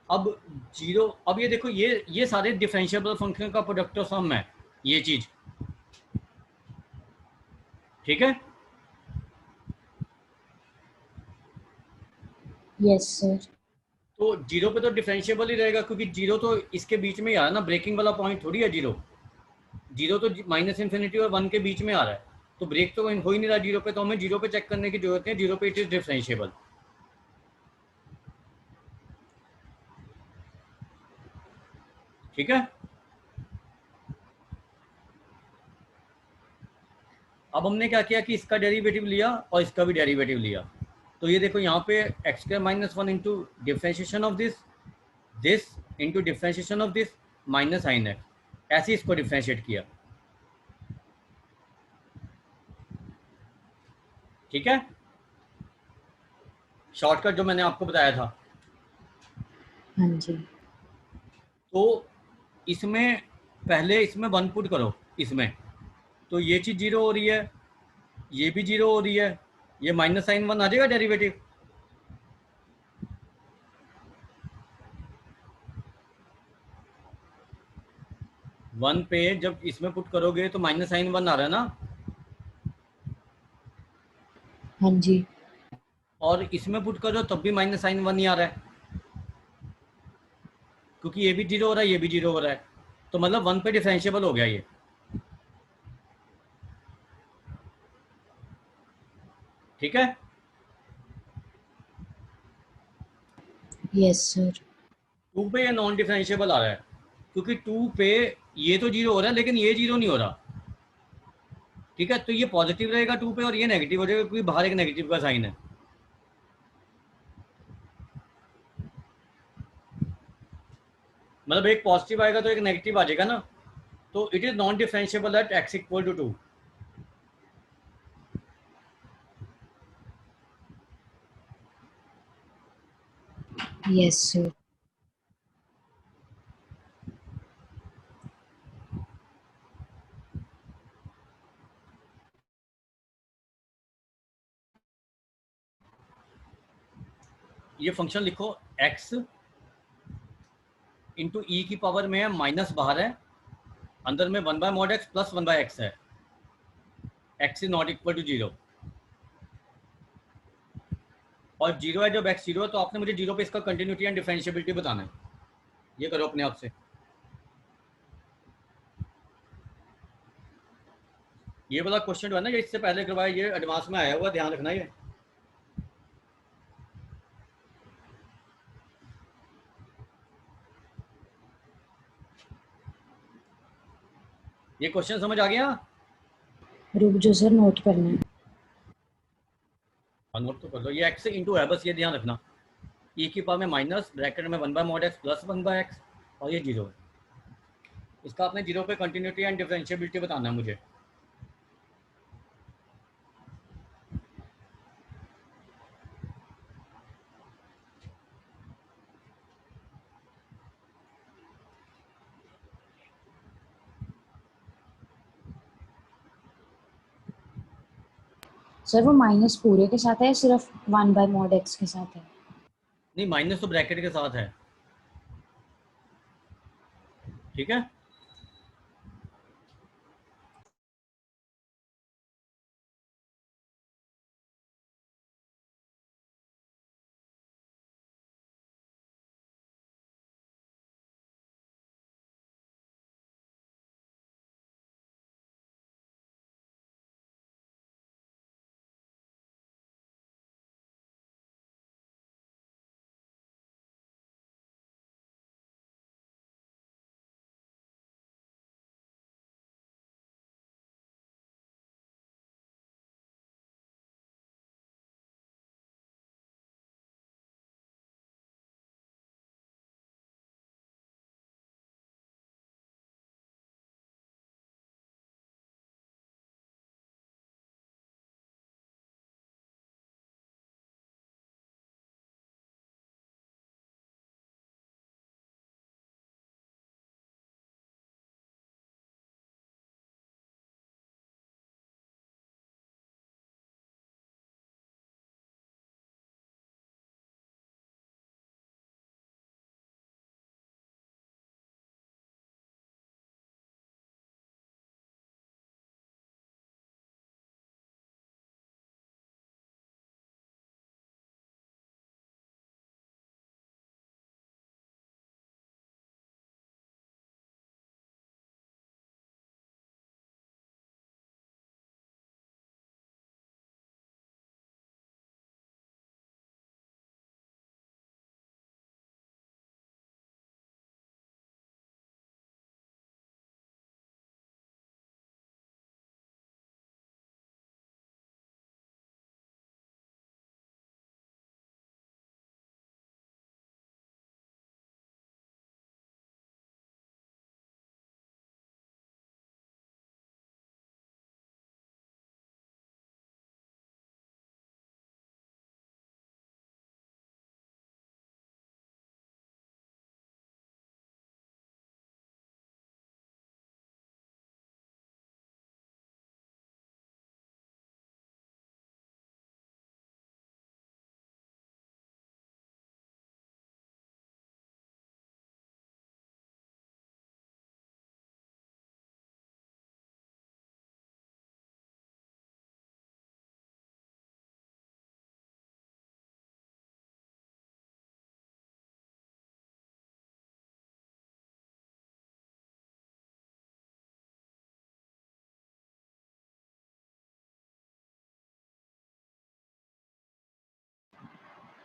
अब 0, अब ये देखो, ये सारे डिफरेंशिएबल फंक्शन का प्रोडक्ट ऑफ सम है ये चीज। ठीक है, yes sir. तो 0 पे तो डिफरेंशिएबल ही रहेगा, क्योंकि 0 तो इसके बीच में ही आ रहा है ना, ब्रेकिंग वाला पॉइंट थोड़ी है 0 तो माइनस इन्फिनिटी और 1 के बीच में आ रहा है, तो ब्रेक तो हो ही नहीं रहा 0 पे, तो हमें 0 पे चेक करने की जरूरत है, 0 पे इट इज डिफरेंशिएबल। ठीक है, अब हमने क्या किया कि इसका डेरिवेटिव लिया और इसका भी डेरिवेटिव लिया। तो ये देखो, यहाँ पे x square minus 1 into differentiation of this into differentiation of this minus sine x, ऐसे इसको डिफ्रेंशिएट किया। ठीक है, शॉर्टकट जो मैंने आपको बताया था। हाँ जी. तो इसमें पहले इसमें 1 पुट करो इसमें, तो ये चीज़ 0 हो रही है, ये भी 0 हो रही है, ये माइनस साइन 1 आ जाएगा डेरिवेटिव। वन पे जब इसमें पुट करोगे तो माइनस साइन 1 आ रहा है ना, हाँ जी. और इसमें पुट करो तब भी माइनस साइन 1 ही आ रहा है, क्योंकि ये भी 0 हो रहा है, ये भी 0 हो रहा है, तो मतलब 1 पे डिफरेंशिएबल हो गया ये। ठीक है, yes sir. 2 पे ये नॉन डिफरेंशिएबल आ रहा है, क्योंकि 2 पे ये तो 0 हो रहा है, लेकिन ये 0 नहीं हो रहा। ठीक है, तो ये पॉजिटिव रहेगा 2 पे और ये नेगेटिव हो जाएगा क्योंकि बाहर एक नेगेटिव का साइन है। मतलब एक पॉजिटिव आएगा तो एक नेगेटिव आ जाएगा ना, तो it is non differentiable at x equal to 2। Yes, sir. ये फंक्शन लिखो x इंटू ई की पावर में है माइनस बाहर है, अंदर में 1/mod x प्लस 1/x है, x is not equal to 0 और 0 है। जब x 0 है तो आपने मुझे 0 पे इसका कंटिन्यूटी एंड डिफरेंशिएबिलिटी बताना है। ये करो अपने आप से। ये वाला क्वेश्चन जो है ना, ये इससे पहले करवाया, ये एडवांस में आया हुआ, ध्यान रखना। ये क्वेश्चन समझ आ गया? रुक जो सर, नोट करना है। नोट तो कर लो। ये x इंटू है, बस ये ध्यान रखना। ई की पावर में माइनस ब्रैकेट में 1/mod x प्लस 1/x और ये 0 है। इसका आपने 0 पे कंटिन्यूटी एंड डिफरेंशिएबिलिटी बताना है मुझे। सर वो माइनस पूरे के साथ है, सिर्फ 1/mod x के साथ है? नहीं, माइनस तो ब्रैकेट के साथ है। ठीक है,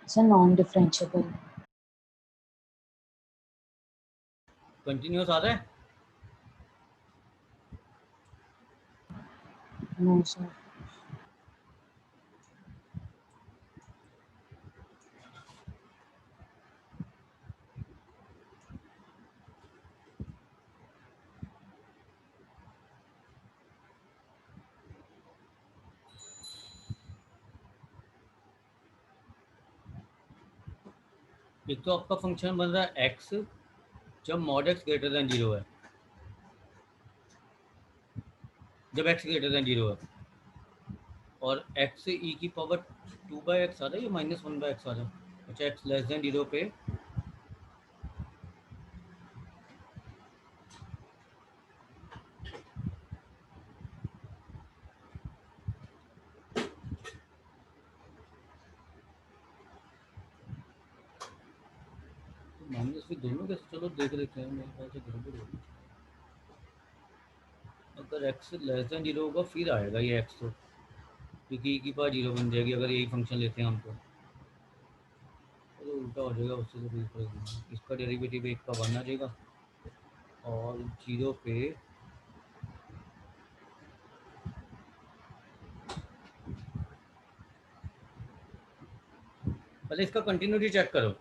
सर नॉन डिफरेंशिएबल। कंटिन्यूस आ रहा है। No, sir. एक तो आपका फंक्शन बन रहा है एक्स जब मॉड एक्स ग्रेटर देन 0 है, जब एक्स ग्रेटर देन 0 है, और एक्स से ई की पावर 2/x आ रहा है या -1/x आ रहा है? अच्छा, एक्स लेस देन 0 पे माइनस भी दोनों कैसे, चलो देख लेते हैं, मेरे ख्याल से गड़बड़ होगी। अगर एक्स लेस देन 0 होगा फिर आएगा ये एक्स, तो क्योंकि ई की पावर 0 बन जाएगी अगर यही फंक्शन लेते हैं हम, तो उल्टा हो जाएगा, उससे तो कोई फर्क नहीं। इसका डेरिवेटिव 1 का 1 आ जाएगा और 0 पे पहले इसका कंटिन्यूटी चेक करो।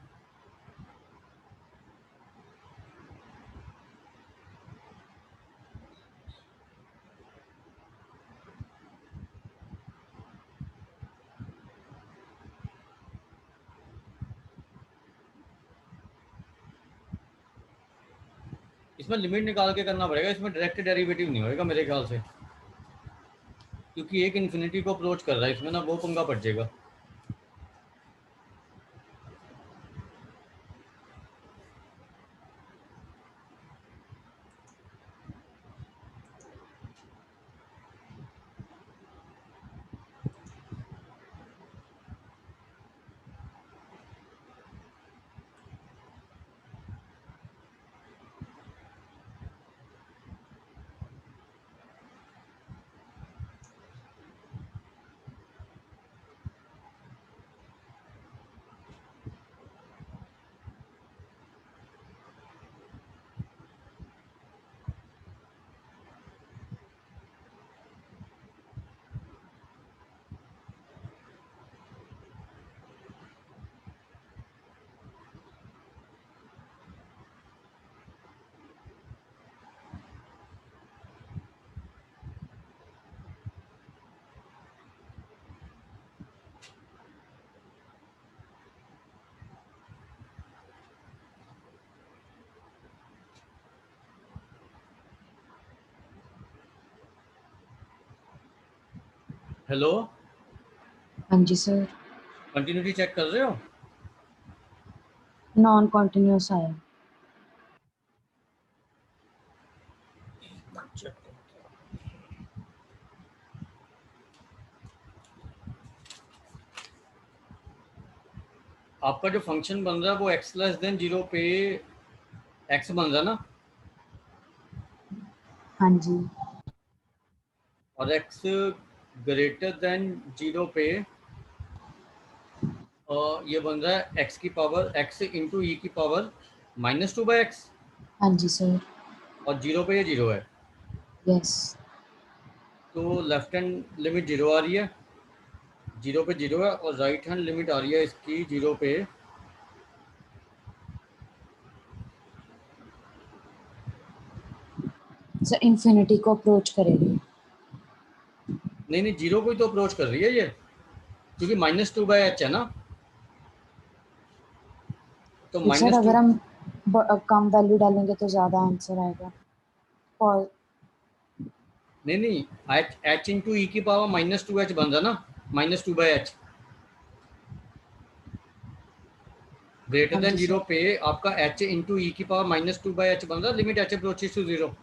इसमें लिमिट निकाल के करना पड़ेगा, इसमें डायरेक्ट डेरिवेटिव नहीं होएगा मेरे ख्याल से, क्योंकि एक इन्फिनिटी को अप्रोच कर रहा है, इसमें ना वो पंगा पड़ जाएगा। हेलो, हाँ जी सर, कंटिन्यूटी चेक कर रहे हो? नॉन कॉन्टिन्यूस आया। आपका जो फंक्शन बन रहा है वो एक्स लेस देन 0 पे एक्स बन रहा है ना, हाँ जी, और एक्स ग्रेटर देन 0 पे ये बन रहा है एक्स की पावर एक्स इंटू ई की पावर -2/x, हाँ जी सर, और 0 पे ये 0 है, यस। तो लेफ्ट हैंड लिमिट 0 आ रही है, 0 पे 0 है, और राइट हैंड लिमिट आ रही है इसकी 0 पे सर इन्फिनिटी को अप्रोच करेगी। नहीं नहीं, 0 को ही तो अप्रोच कर रही है ये, क्योंकि -2/h है ना, तो तो सर -2 अगर हम कम वैल्यू डालेंगे तो ज़्यादा आंसर आएगा। और नहीं नहीं, h इंटू ई की पावर -2h बन रहा ना, -2/h ग्रेटर हाँ देन जी 0 सर, पे आपका h इंटू ई की पावर -2/h बन रहा, limit h approaches to 0,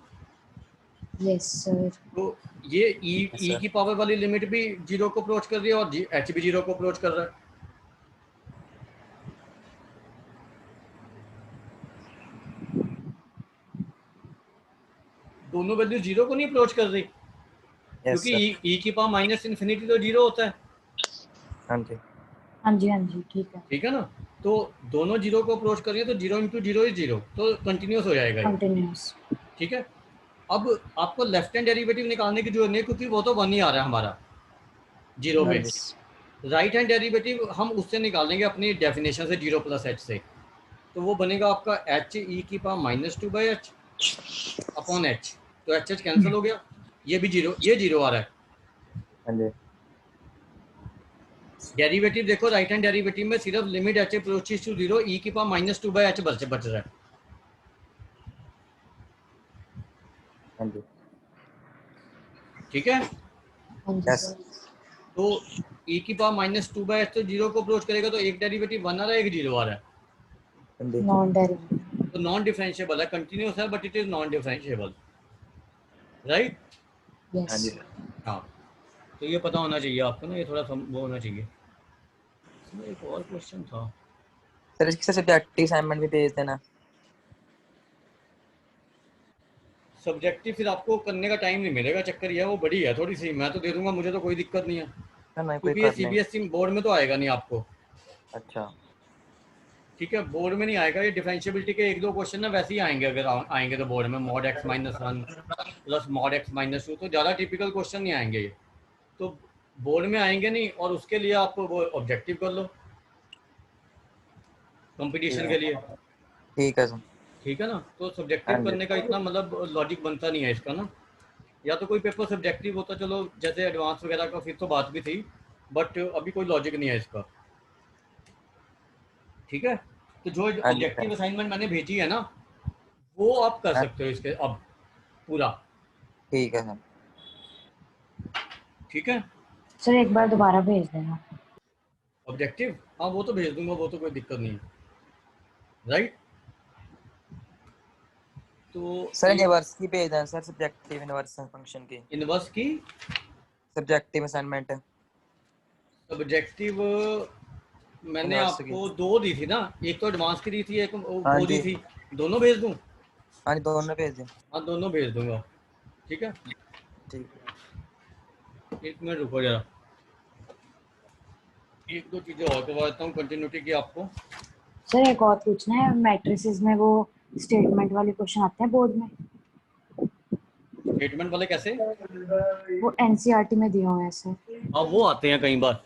yes sir, तो ये Yes, ई sir. की पावर वाली लिमिट भी 0 को अप्रोच कर रही है और h भी 0 को अप्रोच कर रहा है। दोनों वैल्यू 0 को नहीं अप्रोच कर रही, Yes, क्योंकि sir. ई की पावर -इन्फिनिटी तो 0 होता है, हाँ जी. हाँ जी, हाँ जी, ठीक है। ठीक है ना, तो दोनों 0 को अप्रोच कर रही है, तो 0 इंटू 0 इज 0, तो कंटिन्यूस हो जाएगा ये, कंटिन्यूस। ठीक है। अब आपको लेफ्ट हैंड डेरिवेटिव निकालने की जरूरत नहीं, क्योंकि वो तो 1 ही आ रहा है हमारा जीरो पे। राइट हैंड डेरिवेटिव हम उससे निकालेंगे अपनी डेफिनेशन से, 0 + h से। तो वो बनेगा आपका h⁻⁻² अपॉन h। तो h कैंसिल हो गया, ये भी जीरो, ये जीरो आ रहा है। हाँ जी। डेरिवेटिव देखो, राइट हैंड डेरिवेटिव में सिर्फ limit h approaches to 0 e⁻² बच रहा है। हाँ जी। ठीक है, हाँ जी यस। सर। तो e⁻² तो 0 को अप्रोच करेगा, तो एक डेरिवेटिव 1 आ रहा है, एक 0 आ रहा है। हाँ जी। Non derivative. तो नॉन डिफरेंशिएबल है, कंटिन्यूस है but it is non differentiable, right. हाँ यस। जी। हाँ, तो ये पता होना चाहिए आपको ना, ये थोड़ा वो होना चाहिए। इसमें एक और क्वेश्चन था सर इसके सब्जेक्टिव असाइनमेंट भी भेज देना। सब्जेक्टिव, फिर आपको करने का टाइम नहीं मिलेगा, चक्कर ये है, वो बड़ी है थोड़ी सी। मैं तो दे दूंगा, मुझे तो कोई दिक्कत नहीं है, ना कोई क्योंकि ये कर लें। सीबीएसई बोर्ड में तो आएगा नहीं आपको। अच्छा। ठीक है, बोर्ड में नहीं आएगा ये। डिफरेंशिएबिलिटी के 1-2 क्वेश्चन ना वैसे ही आएंगे, अगर आएंगे तो बोर्ड में mod x-1 plus mod x-2, तो ज़्यादा टिपिकल क्वेश्चन नहीं आएंगे ये, तो बोर्ड में आएंगे नहीं। और उसके लिए आप वो ऑब्जेक्टिव कर लो कंपटीशन के लिए, ठीक है सर। ठीक है ना। तो हाँ सब्जेक्टिव जी। करने का इतना मतलब लॉजिक बनता नहीं है इसका ना। या तो कोई पेपर सब्जेक्टिव होता, चलो जैसे एडवांस वगैरह का, फिर तो बात भी थी, बट अभी कोई लॉजिक नहीं है इसका। ठीक है, तो जो हाँ जी सर। ऑब्जेक्टिव असाइनमेंट मैंने भेजी है ना, वो आप कर हाँ, सकते हो इसके अब पूरा। ठीक है सर। ठीक है, सर एक बार दोबारा भेज देना। ऑब्जेक्टिव, हाँ वो तो भेज दूंगा, वो तो कोई दिक्कत नहीं है, राइट। तो सर एक इनवर्स की भेज देना सर, सब्जेक्टिव इनवर्स फंक्शन की इनवर्स की सब्जेक्टिव असाइनमेंट। सब्जेक्टिव मैंने इनवर्स की। आपको 2 दी थी ना, एक तो एडवांस की दी थी, एक हाँ वो दी जी। थी। दोनों भेज दूँ? हाँ जी दोनों भेज दें। हाँ दोनों भेज दूंगा। ठीक है, ठीक है। 1 मिनट रुको जरा, 1-2 चीज़ें और करवा देता हूँ कंटिन्यूटी की आपको। सर एक और पूछना है, मैट्रिसेस में वो स्टेटमेंट वाले क्वेश्चन आते हैं बोर्ड में, स्टेटमेंट वाले कैसे? वो एनसीईआरटी में दिए हुए हैं सर, हाँ वो आते हैं कई बार।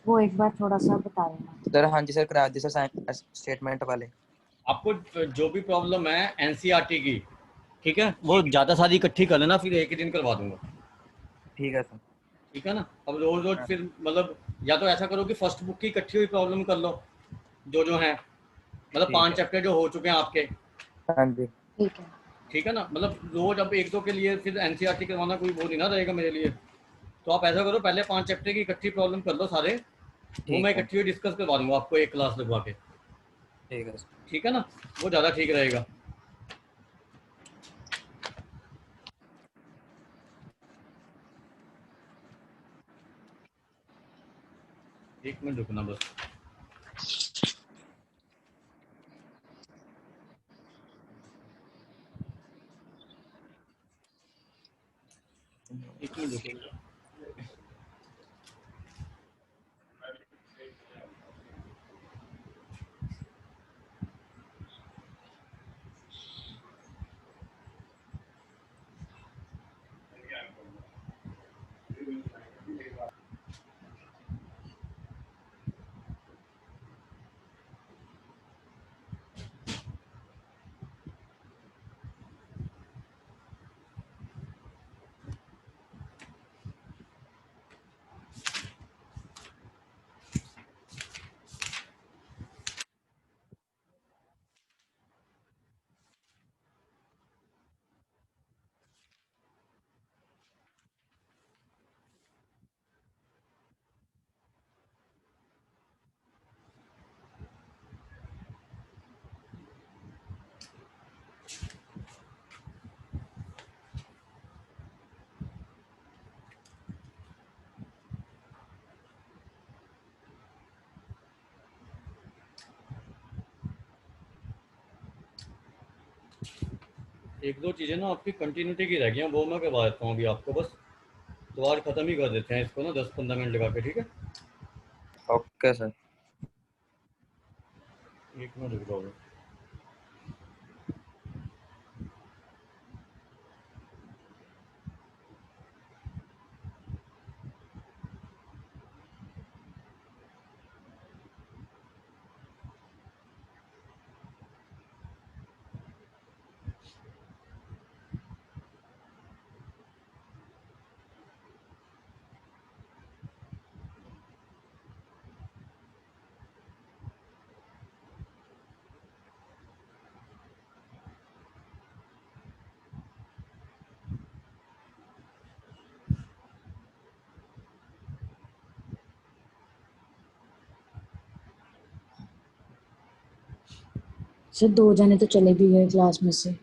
वो एक बार थोड़ा सा बता देना। सर हाँ जी सर, करा दी सर स्टेटमेंट वाले। आपको जो भी प्रॉब्लम है एनसीईआरटी की, ठीक है, वो ज़्यादा सारी इकट्ठी कर लेना, फिर एक ही दिन करवा दूंगा। ठीक है सर। ठीक है ना, अब रोज रोज हाँ, फिर मतलब, या तो ऐसा करो कि फर्स्ट बुक की इकट्ठी हुई प्रॉब्लम कर लो, जो जो है, मतलब ठीक 5 है। चैप्टर जो हो चुके हैं आपके। हाँ जी। ठीक है। ठीक है ना, मतलब रोज अब 1-2 के लिए फिर एनसीईआरटी करवाना कोई वो नहीं ना रहेगा मेरे लिए। तो आप ऐसा करो, पहले 5 चैप्टर की इकट्ठी प्रॉब्लम कर लो सारे, वो ठीक मैं है। इकट्ठी हुई डिस्कस करवा दूंगा आपको एक क्लास लगवा के। ठीक है सर। ठीक है ना, वो ज़्यादा ठीक रहेगा। 1 मिनट रुकना बस। एक मिनट रुको। एक दो चीज़ें ना आपकी कंटिन्यूटी की रह गई हैं, वो मैं करवा देता हूँ अभी आपको बस। तो आज ख़त्म ही कर देते हैं इसको ना, 10-15 मिनट लगा के, ठीक है। Okay sir. 1 मिनट रुक जाओ। सर 2 जने तो चले भी गए क्लास में से।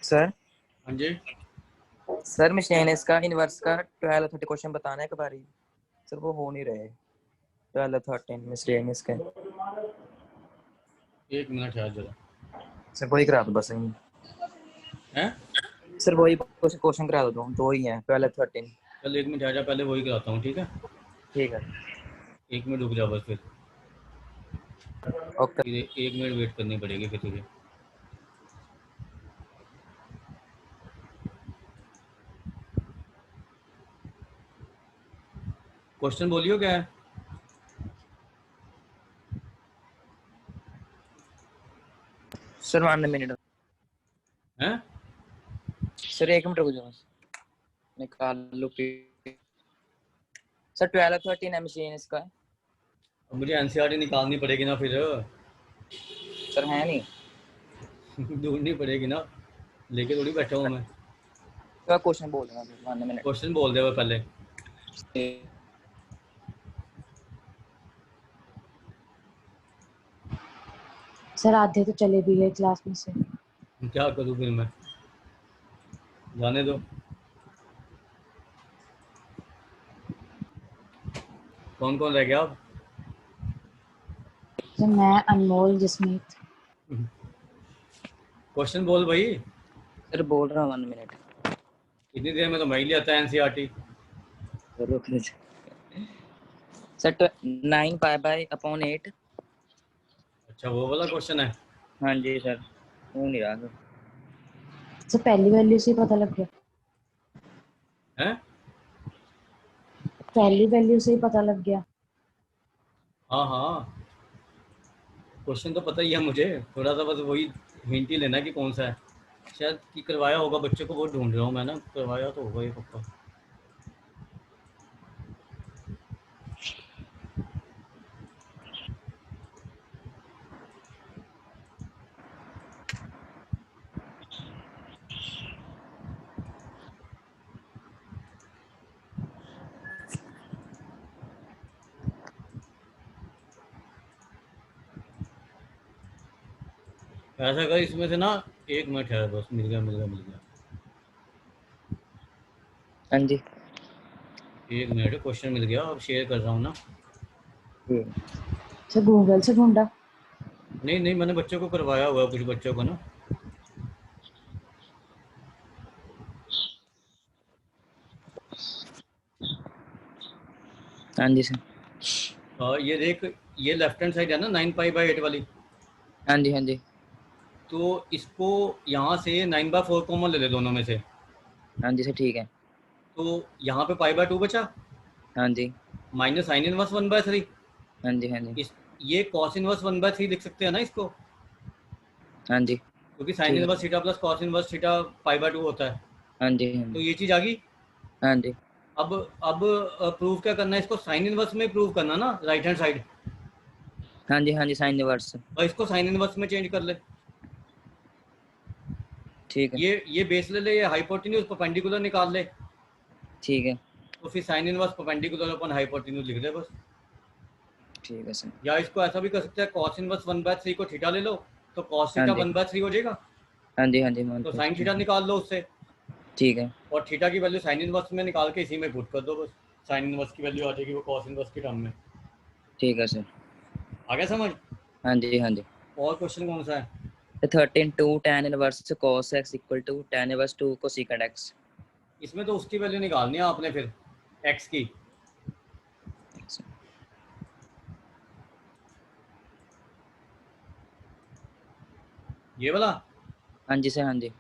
सर हाँ जी, सर मशीन इसका इनवर्स का 12 30 क्वेश्चन बताना है एक बारी। सर वो हो नहीं रहे 12 13 मिस्टेक इसके। 1 मिनट है जरा। सर वही करा दो बस यही। हैं? सर वही क्वेश्चन करा दो, दो ही हैं 12 13। चल 1 मिनट जा, पहले वही कराता हूँ, ठीक है? ठीक है 1 मिनट रुक जा बस, फिर ओके। 1 मिनट वेट करनी पड़ेगी फिर तुझे। क्वेश्चन बोलियो क्या है? Sir 1 minute. हैं? सर 1 मिनट रुक जाओ निकाल लो। सर 12 13 है मशीन इसका। अब मुझे एनसीईआरटी निकालनी पड़ेगी ना फिर। सर है नहीं। ढूंढनी पड़ेगी ना, लेके थोड़ी बैठा हूँ मैं। तो क्वेश्चन बोल रहा हूँ 1 मिनट। क्वेश्चन बोल दे वो पहले। सर आधे तो चले भी गए क्लास में से। क्या करूँ फिर मैं, जाने दो। कौन कौन रह गया अब? सर मैं, अनमोल, जसमीत। क्वेश्चन बोल भाई। सर बोल रहा हूँ 1 मिनट। इतनी देर में तो मैं ही ले आता है एनसीईआरटी। रुक सर 9 पाई बाय अपॉन 8। अच्छा वो वाला क्वेश्चन है। हाँ जी सर हो नहीं रहा सर। सर पहली वैल्यू से ही पता लग गया। हैं? पहली वैल्यू से ही पता लग गया। हाँ हाँ, क्वेश्चन तो पता ही है मुझे, थोड़ा सा बस वही हिंट ही लेना कि कौन सा है। शायद कि करवाया होगा बच्चे को, वो ढूंढ रहा हूँ मैं ना, करवाया तो होगा ये पक्का। ऐसा कर इसमें से ना, 1 मिनट है बस, मिल गया मिल गया मिल गया। हाँ जी 1 मिनट, क्वेश्चन मिल गया, अब शेयर कर रहा हूँ ना। सर गूगल से ढूंढा। नहीं नहीं, मैंने बच्चों को करवाया हुआ है, कुछ बच्चों को ना। हाँ जी सर। ये देख, ये लेफ्ट हैंड साइड है ना 9 पाई/8 वाली। हाँ जी हाँ जी तो इसको यहाँ से 9/4 कॉमन ले ले दोनों में से। हाँ जी सर ठीक है। तो यहाँ पे पाई/2 बचा, हाँ जी माइनस साइन इनवर्स 1/3। हाँ जी हाँ जी इस ये कॉस इनवर्स 1/3 लिख सकते हैं ना इसको, हाँ जी क्योंकि साइन ठीक है। Inverse theta plus cos inverse theta पाई/2 होता है। हाँ जी हाँ तो जी ये चीज़ आ गई। हाँ जी अब प्रूफ क्या करना है इसको, साइन इनवर्स में प्रूव करना ना, राइट हैंड साइड, हाँ जी हाँ जी साइन इनवर्स। और इसको साइन इनवर्स में चेंज कर ले। ठीक है ये बेस ले ले, ये हाइपोटेन्यूज परपेंडिकुलर निकाल ले, ठीक है तो फिर sine inverse perpendicular upon hypotenuse लिख दे बस। ठीक है सर। या इसको ऐसा भी कर सकते हैं, cos इनवर्स 1/3 को थीटा ले लो, तो cos हाँ थीटा जी 1/3 हो जाएगा, हाँ जी मान तो लो। साइन थीटा निकाल लो उससे, ठीक है और थीटा की वैल्यू साइन इनवर्स में निकाल के इसी में पुट कर दो बस, साइन इनवर्स की वैल्यू आ जाएगी वो cos इनवर्स के टर्म में। ठीक है सर। आ गया समझ? हाँ जी हाँ जी। और क्वेश्चन कौन सा है? 13 2 tan inverse cos x equal to tan inverse 2 cosecant x। इसमें तो उसकी वैल्यू निकालनी है आपने फिर, x की। ये वाला हाँ जी सर हाँ जी।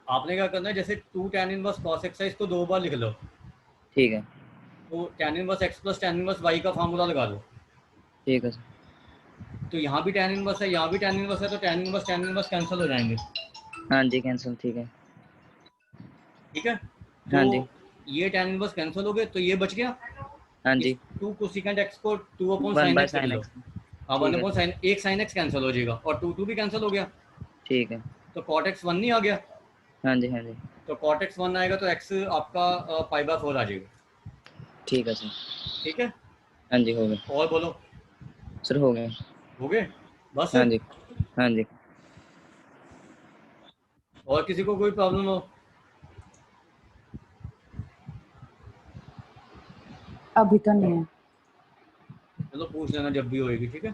आपने क्या करना है, जैसे 2 tan इनवर्स cos x है, इसको 2 बार लिख लो, ठीक है तो tan inverse x plus tan inverse y का फार्मूला लगा लो। ठीक है सर। तो यहाँ भी tan इनवर्स है, यहाँ भी tan इनवर्स है, तो tan इनवर्स कैंसिल हो जाएंगे। हाँ जी कैंसिल। ठीक है ठीक है, हाँ तो जी ये tan इनवर्स कैंसिल हो गए, तो ये बच गया। हाँ इस जी 2 कोसेकेंट x को 2 अपॉन 1 sin बाय x लिख साइन लो। एक्स। हाँ, 1 ठीक है अपॉन sin, एक sin x कैंसिल हो जाएगा, और 2 भी कैंसिल हो गया, ठीक है। तो cot x 1 नहीं आ गया, हाँ जी हाँ जी। तो cot x 1 आएगा, तो x आपका π/4 आ जाएगा। ठीक है सर। ठीक है, हाँ जी हो गया और बोलो। सर। हो गया। हो गए बस? हाँ जी हाँ जी। और किसी को कोई प्रॉब्लम हो? अभी तो नहीं है। चलो पूछ लेना जब भी होएगी, ठीक है।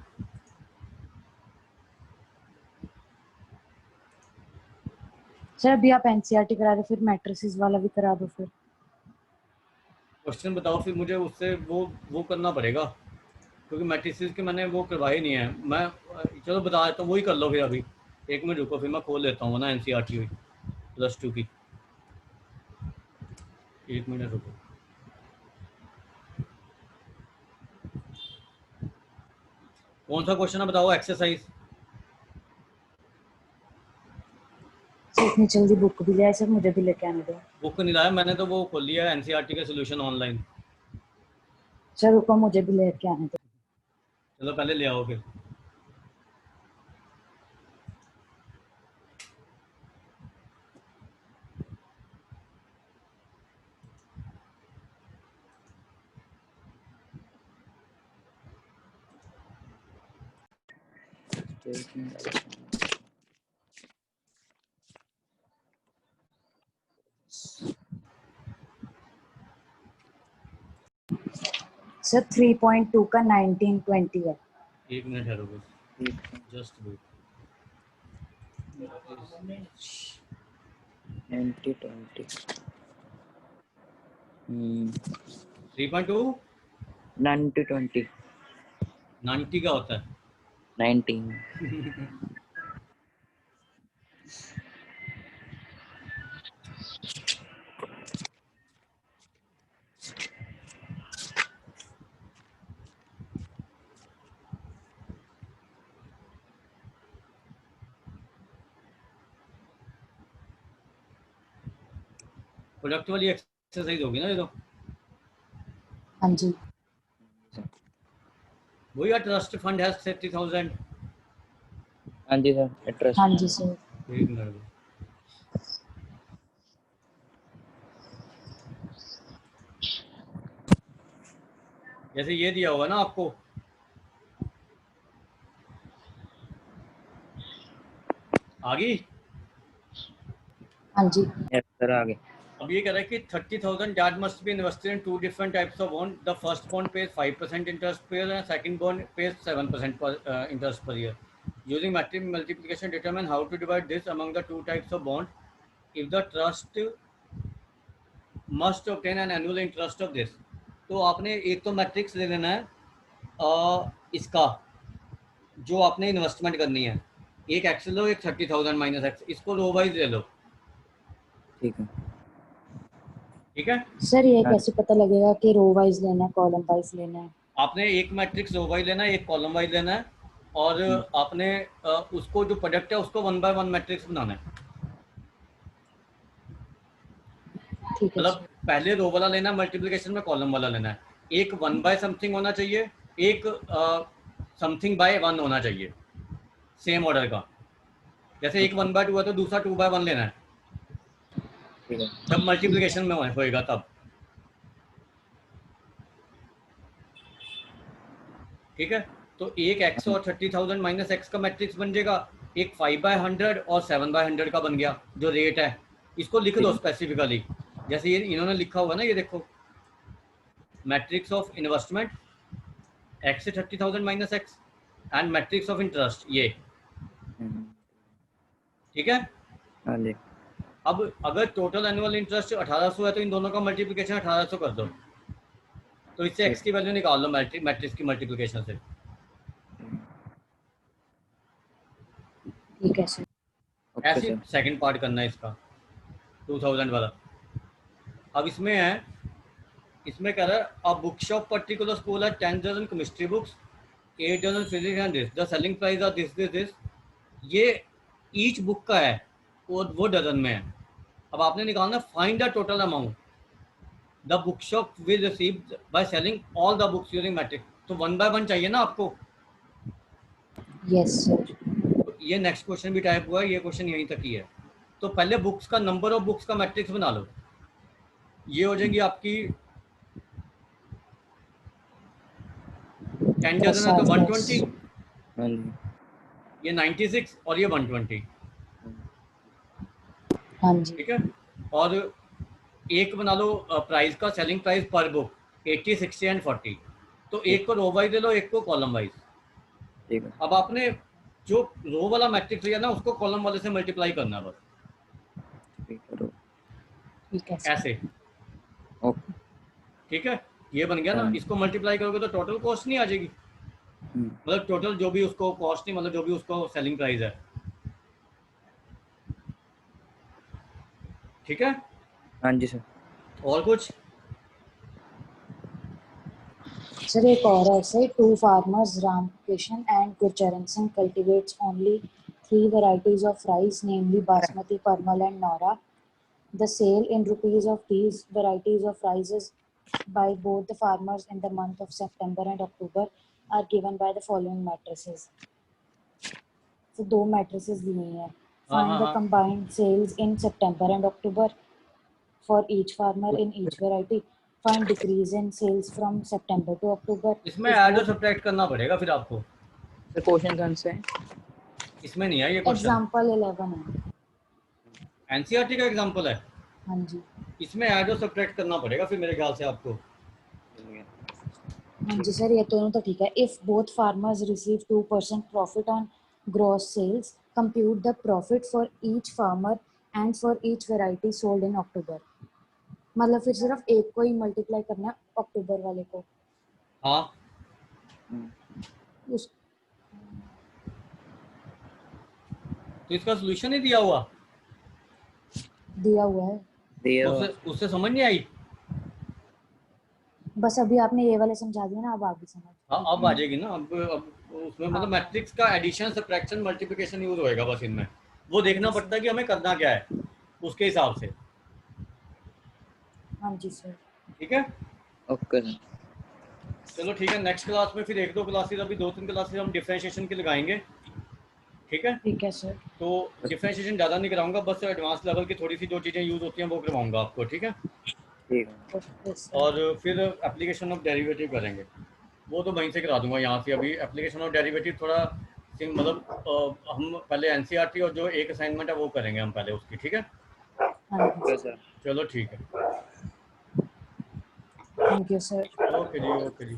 सर अभी आप एनसीईआरटी करा रहे, फिर मैट्रिसेस वाला भी करा दो फिर। क्वेश्चन बताओ, फिर मुझे उससे वो करना पड़ेगा, क्योंकि मैट्रिसेस के मैंने वो करवाए नहीं है मैं। चलो बता, तो वही कर लो फिर अभी। एक मिनट रुको, फिर मैं खोल लेता हूँ ना एनसीईआरटी हुई +2 की। एक मिनट रुको। कौन सा क्वेश्चन है बताओ, एक्सरसाइज। सर इतनी जल्दी बुक भी ले आए सर, मुझे भी लेके आने दो। बुक नहीं लाया मैंने, तो वो खोल लिया एनसीईआरटी का सोल्यूशन ऑनलाइन। सर रुको, मुझे भी लेके आने दो। चलो पहले ले आओ फिर। सर 3.2 का 1920 है। एक मिनट है, रुको, जस्ट वेट। 90 20 3.2 90 20 90 का होता है। 19। प्रोडक्ट वाली एक्सरसाइज होगी ना ये तो? हाँ जी। वही है, ट्रस्ट फंड हैज 30,000। हाँ जी सर एड्रेस। हाँ जी सर। एक मिनट रुको। जैसे ये दिया होगा ना आपको, आ गई? हाँ जी। यस सर आगे। अब ये कह रहा है कि 30,000 that must be invested in 2 different types of bond. The first bond pays 5% interest per year and second bond pays 7% per interest per year. Using matrix multiplication, determine how to divide this among the 2 types of bond. If the trust must obtain an annual interest of this. तो आपने एक तो matrix ले लेना है इसका, जो आपने इन्वेस्टमेंट करनी है। एक एक्स लो, एक 30,000 माइनस एक्स, इसको रो वाइज ले लो। ठीक है ठीक है, सर ये हाँ। कैसे पता लगेगा कि रो वाइज लेना है कॉलम वाइज लेना है? आपने एक मैट्रिक्स रो वाइज लेना है, एक कॉलम वाइज लेना है, और आपने उसको जो प्रोडक्ट है उसको 1 बाय 1 मैट्रिक्स बनाना है। ठीक है मतलब सर। पहले रो वाला लेना है, मल्टीप्लिकेशन में कॉलम वाला लेना है। एक 1 बाय समथिंग होना चाहिए, एक समथिंग बाय 1 होना चाहिए, सेम ऑर्डर का। जैसे एक 1 बाय 2 है तो दूसरा 2 बाय 1 लेना है, ठीक है। जब मल्टीप्लिकेशन में होएगा तब। ठीक है, तो एक x और 30,000 माइनस एक्स का मैट्रिक्स बन जाएगा, एक 5 बाय 100 और 7 बाय 100 का बन गया जो रेट है। इसको लिख दो स्पेसिफिकली, जैसे ये इन्होंने लिखा हुआ ना, ये देखो, मैट्रिक्स ऑफ इन्वेस्टमेंट x से 30,000 minus x and matrix of interest ये। ठीक है, हाँ जी। अब अगर टोटल एनुअल इंटरेस्ट 1800 है तो इन दोनों का मल्टीप्लिकेशन 1800 कर दो, तो इससे x की वैल्यू निकाल लो मैट्रिक्स की मल्टीप्लिकेशन से। ठीक है सर। ऐसे सेकंड पार्ट करना है इसका 2000 वाला। अब इसमें है, इसमें कह रहा है a book shop particular school है 10 dozen chemistry books, 8 dozen physics and this, the selling price are this this this. ये ईच बुक का है, वो डजन में है। अब आपने निकालना find the total amount the book shop will receive by selling all the books using matrix. तो 1 बाय 1 चाहिए ना आपको। Yes sir. तो ये नेक्स्ट क्वेश्चन भी टाइप हुआ है, ये क्वेश्चन यहीं तक ही है। तो पहले बुक्स का नंबर ऑफ बुक्स का मैट्रिक्स बना लो। ये हो जाएगी आपकी 10 डजन है तो 120, हाँ जी। ये 96 और ये 120। हाँ जी। ठीक है, और एक बना लो प्राइस का, सेलिंग प्राइस पर बुक 80, 60 एंड 40। तो एक को रो वाइज ले लो, एक को कॉलम वाइज। ठीक है। अब आपने जो रो वाला मैट्रिक्स लिया ना उसको कॉलम वाले से मल्टीप्लाई करना है बस, ठीक है सर। ऐसे। ओके। ठीक है, ये बन गया ना। इसको मल्टीप्लाई करोगे तो टोटल कॉस्ट नहीं आ जाएगी, मतलब टोटल जो भी उसको कॉस्ट नहीं, मतलब जो भी उसको सेलिंग प्राइस है। ठीक है, हाँ जी सर। और कुछ? सर एक और है ऐसे, two farmers Ramkrishna and Gurcharan Singh cultivates only 3 varieties of rice, namely basmati, parmal and nora. The sale in rupees of these varieties of rices by both the farmers in the month of September and October are given by the following matrices. So 2 matrices दी हुई हैं. Find the combined sales in September and October for each farmer in each variety. Find decrease in sales from September to October. इसमें add और subtract करना पड़ेगा फिर आपको। Sir question कौन से हैं? इसमें नहीं है ये क्वेश्चन, एग्जाम्पल 11 है। एनसीईआरटी का एग्जांपल है। हाँ जी। इसमें ऐड और सब्ट्रैक्ट करना पड़ेगा फिर मेरे ख्याल से आपको। हाँ जी सर, ये दोनों तो ठीक है। If both farmers receive 2% profit on gross sales, compute the profit for each farmer and for each variety sold in October. मतलब फिर सिर्फ एक को ही मल्टीप्लाई करना है, अक्टूबर वाले को। हाँ, उस तो इसका सोल्यूशन ही दिया हुआ दिया हुआ है। उससे समझ नहीं आई। बस अभी आपने ये वाले समझा दिया ना, अब आगे समझ। हाँ, अब आ जाएगी ना। अब उसमें मतलब मैट्रिक्स का एडिशन, सब्ट्रैक्शन, मल्टीप्लिकेशन यूज होएगा बस इनमें। वो देखना पड़ता है कि हमें करना क्या है उसके हिसाब से। हाँ जी सर। ठीक है, ओके। चलो ठीक है, नेक्स्ट क्लास में फिर 1-2 क्लासेस, अभी 2-3 क्लासेस हम डिफरेंशिएशन की लगाएंगे। ठीक है, ठीक है सर। तो डिफरेंशिएशन ज़्यादा नहीं कराऊंगा, बस एडवांस लेवल की थोड़ी सी जो चीज़ें यूज होती हैं वो करवाऊंगा आपको। ठीक है, ठीक है। Okay sir. और फिर एप्लीकेशन ऑफ डेरिवेटिव करेंगे, वो तो वहीं से करा दूंगा यहाँ से। अभी एप्लीकेशन ऑफ डेरिवेटिव थोड़ा मतलब हम पहले एनसीईआरटी और जो एक असाइनमेंट है वो करेंगे हम पहले उसकी। ठीक है, हाँ जी सर। चलो ठीक है, थैंक यू सर। ओके जी, ओके जी।